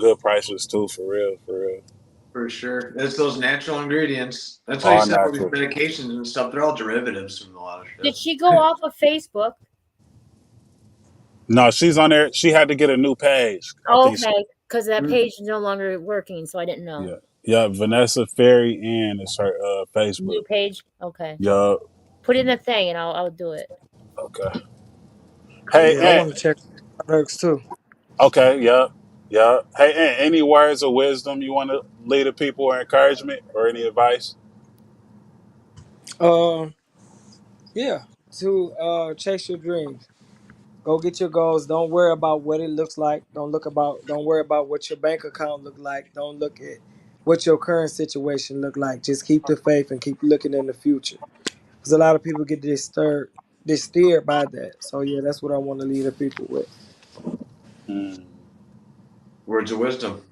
good prices too, for real, for real. For sure. It's those natural ingredients. That's why you All said all these natural. medications and stuff, they're all derivatives from a lot of Did shit. she go off of Facebook? No, she's on there. She had to get a new page. I think. Okay, because that page is no longer working, so I didn't know. Yeah. Vanessa Ferry Ann is her New Facebook. page? Okay. Yeah. Put in the thing and I'll do it. Okay. Hey, Yeah, I Aunt. want to check products too. Okay. Yeah. Yeah. Hey, Aunt, any words of wisdom you want to lead the people or encouragement or any advice? Yeah, to chase your dreams. Go get your goals. Don't worry about what it looks like. Don't worry about what your bank account look like. Don't look at what your current situation look like. Just keep the faith and keep looking in the future. Because a lot of people get steered by that. So yeah, that's what I want to lead the people with. Mm. Words of wisdom.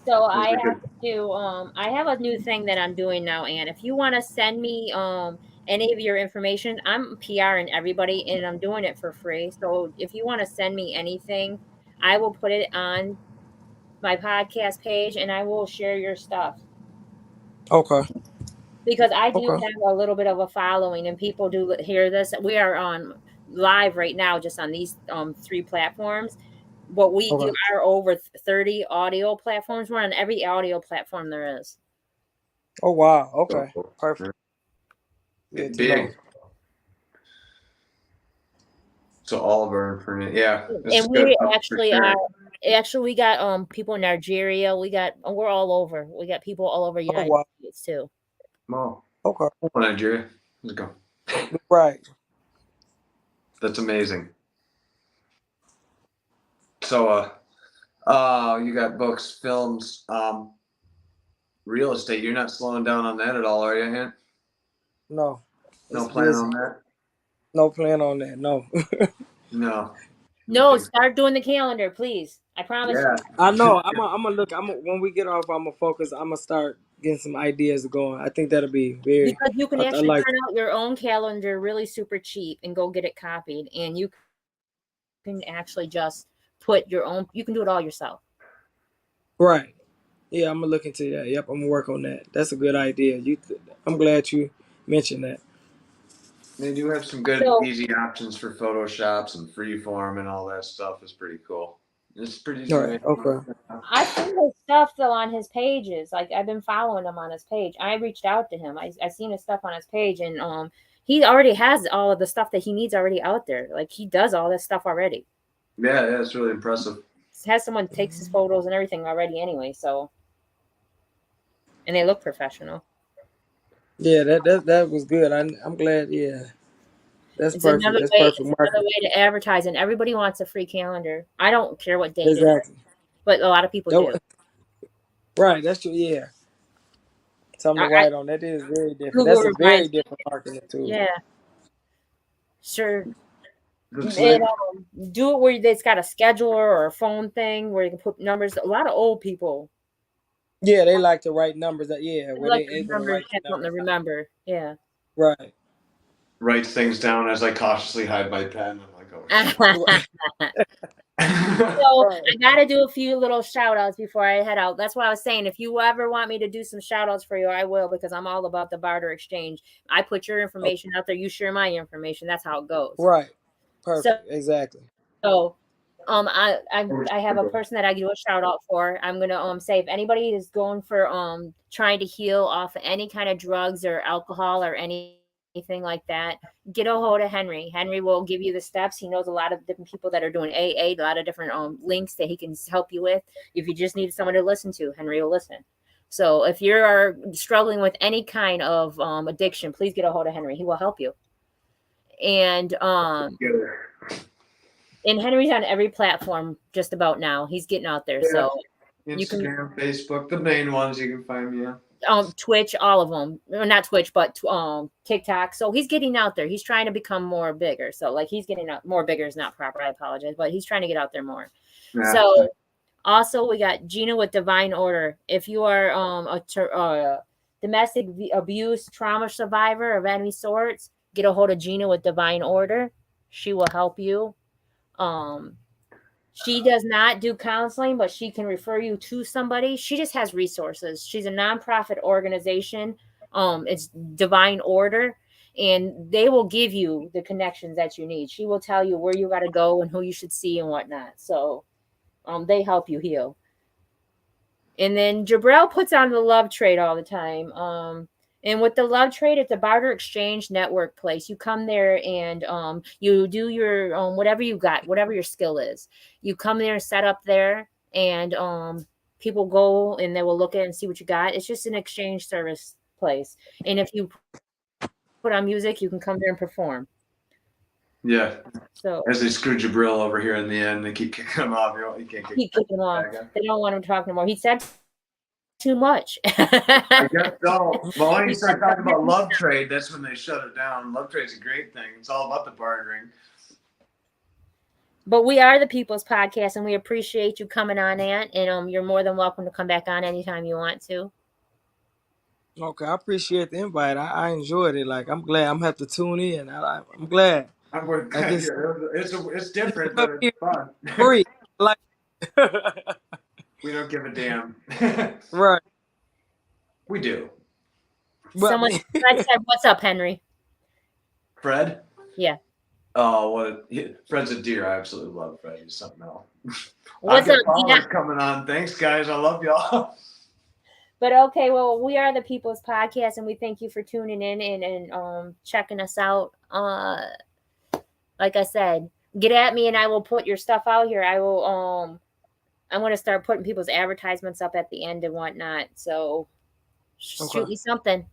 So Those I are have good. to I have a new thing that I'm doing now, Anne. If you want to send me any of your information, I'm PRing everybody and I'm doing it for free. So if you want to send me anything, I will put it on my podcast page and I will share your stuff. Okay. Because I do Okay. have a little bit of a following and people do hear this. We are on live right now just on these 3 platforms. But we Okay. are over 30 audio platforms. We're on every audio platform there is. Oh wow. Okay. Perfect. Good to know. Big. So all of our information. Yeah. This is And good. we For actually sure. we got people in Nigeria. We're all over. We got people all over Oh United wow. States too. Well, Okay. Nigeria. Let's go. Right. That's amazing. So you got books, films, real estate. You're not slowing down on that at all, are you, Ant? No. No It's plan busy. on that? No plan on that. No. No. No, Okay. start doing the calendar, please. I promise Yeah. you. I know. I'm gonna look. When we get off, I'm gonna focus. I'm gonna start getting some ideas going. I think that'll be very. Because you can I actually like. print out your own calendar really super cheap and go get it copied. And you can actually just put your own, you can do it all yourself. Right. Yeah, I'm gonna look into that. Yep, I'm gonna work on that. That's a good idea. I'm glad you mentioned that. They do have some good, So, easy options for Photoshops and Freeform and all that stuff. Is pretty cool. It's pretty easy All to right. make. Okay. I've seen his stuff though on his pages. Like I've been following him on his page. I reached out to him. I seen his stuff on his page, and he already has all of the stuff that he needs already out there. Like he does all this stuff already. Yeah, it's really impressive. Has someone takes his photos and everything already anyway. So, and they look professional. Yeah, that was good. I'm glad. Yeah, that's It's perfect. another That's way. perfect It's another marketing. way to advertise, and everybody wants a free calendar. I don't care what date it is, Exactly. but a lot of people do. Right. That's true. Yeah. Something to I write on. That is very different. Google That's a reminds very different marketing tool. me. Yeah, sure. Looks And, like do it where it's got a scheduler or a phone thing where you can put numbers. A lot of old people Yeah, they like to write numbers. Yeah, where like they to able to remember, write have the something to numbers. remember. Yeah. Right. writes things down as I cautiously hide my pen. I'm like, oh So Right. I got to do a few little shout outs before I head out. That's what I was saying. If you ever want me to do some shout outs for you, I will, because I'm all about the barter exchange. I put your information out there. You share my information. That's how it goes. Right. So, Perfect. Exactly. I have a person that I do a shout out for. I'm gonna say if anybody is going for trying to heal off any kind of drugs or alcohol or anything like that, get a hold of Henry. Henry will give you the steps. He knows a lot of different people that are doing AA, a lot of different links that he can help you with. If you just need someone to listen to, Henry will listen. So if you're struggling with any kind of addiction, please get a hold of Henry. He will help you. And Henry's on every platform just about now. He's getting out there. Yeah. So Instagram, Facebook, the main ones you can find me on. Twitch, all of them. Not Twitch, but TikTok. So he's getting out there. He's trying to become more bigger. So like he's getting out more bigger is not proper. I apologize, but he's trying to get out there more. Yeah. So also we got Gina with Divine Order. If you are a domestic abuse trauma survivor of any sorts, get a hold of Gina with Divine Order. She will help you. She does not do counseling, but she can refer you to somebody. She just has resources. She's a nonprofit organization. It's Divine Order, and they will give you the connections that you need. She will tell you where you got to go and who you should see and whatnot. So, they help you heal. And then Jibril puts on the love trade all the time. And with the love trade, it's a barter exchange network place. You come there and you do your whatever you got, whatever your skill is. You come there, set up there, and people go and they will look at it and see what you got. It's just an exchange service place. And if you put on music, you can come there and perform. Yeah. So as they screw Jibril over here in the end, they keep kicking him off. You can't keep kicking him off. back. They don't want him to talk no more. He said too much. I guess so. Well, when you start talking about love trade, that's when they shut it down. Love trade's a great thing. It's all about the bartering. But we are the People's Podcast, and we appreciate you coming on, Aunt. And you're more than welcome to come back on anytime you want to. Okay, I appreciate the invite. I enjoyed it. Like, I'm glad. I'm gonna have to tune in. I'm glad. I'm glad. Like It's different, but it's fun. Free. Like We don't give a damn. right. We do. But Someone Fred said, "What's up, Henry?" Fred? Yeah. Oh, Fred's a deer. I absolutely love Fred. He's something else. What's up, Dina? Coming on. Thanks, guys. I love y'all. But okay, well, we are the People's Podcast, and we thank you for tuning in and checking us out. Like I said, get at me, and I will put your stuff out here. I will. I'm going to start putting people's advertisements up at the end and whatnot. So shoot me something.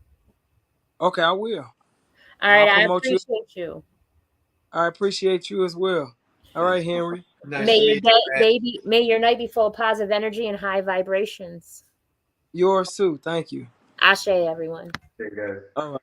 Okay, I will. All right, I appreciate you. I appreciate you as well. All right, Henry. Nice may your night be full of positive energy and high vibrations. Yours too. Thank you. Ashe, everyone. Okay, guys. All right.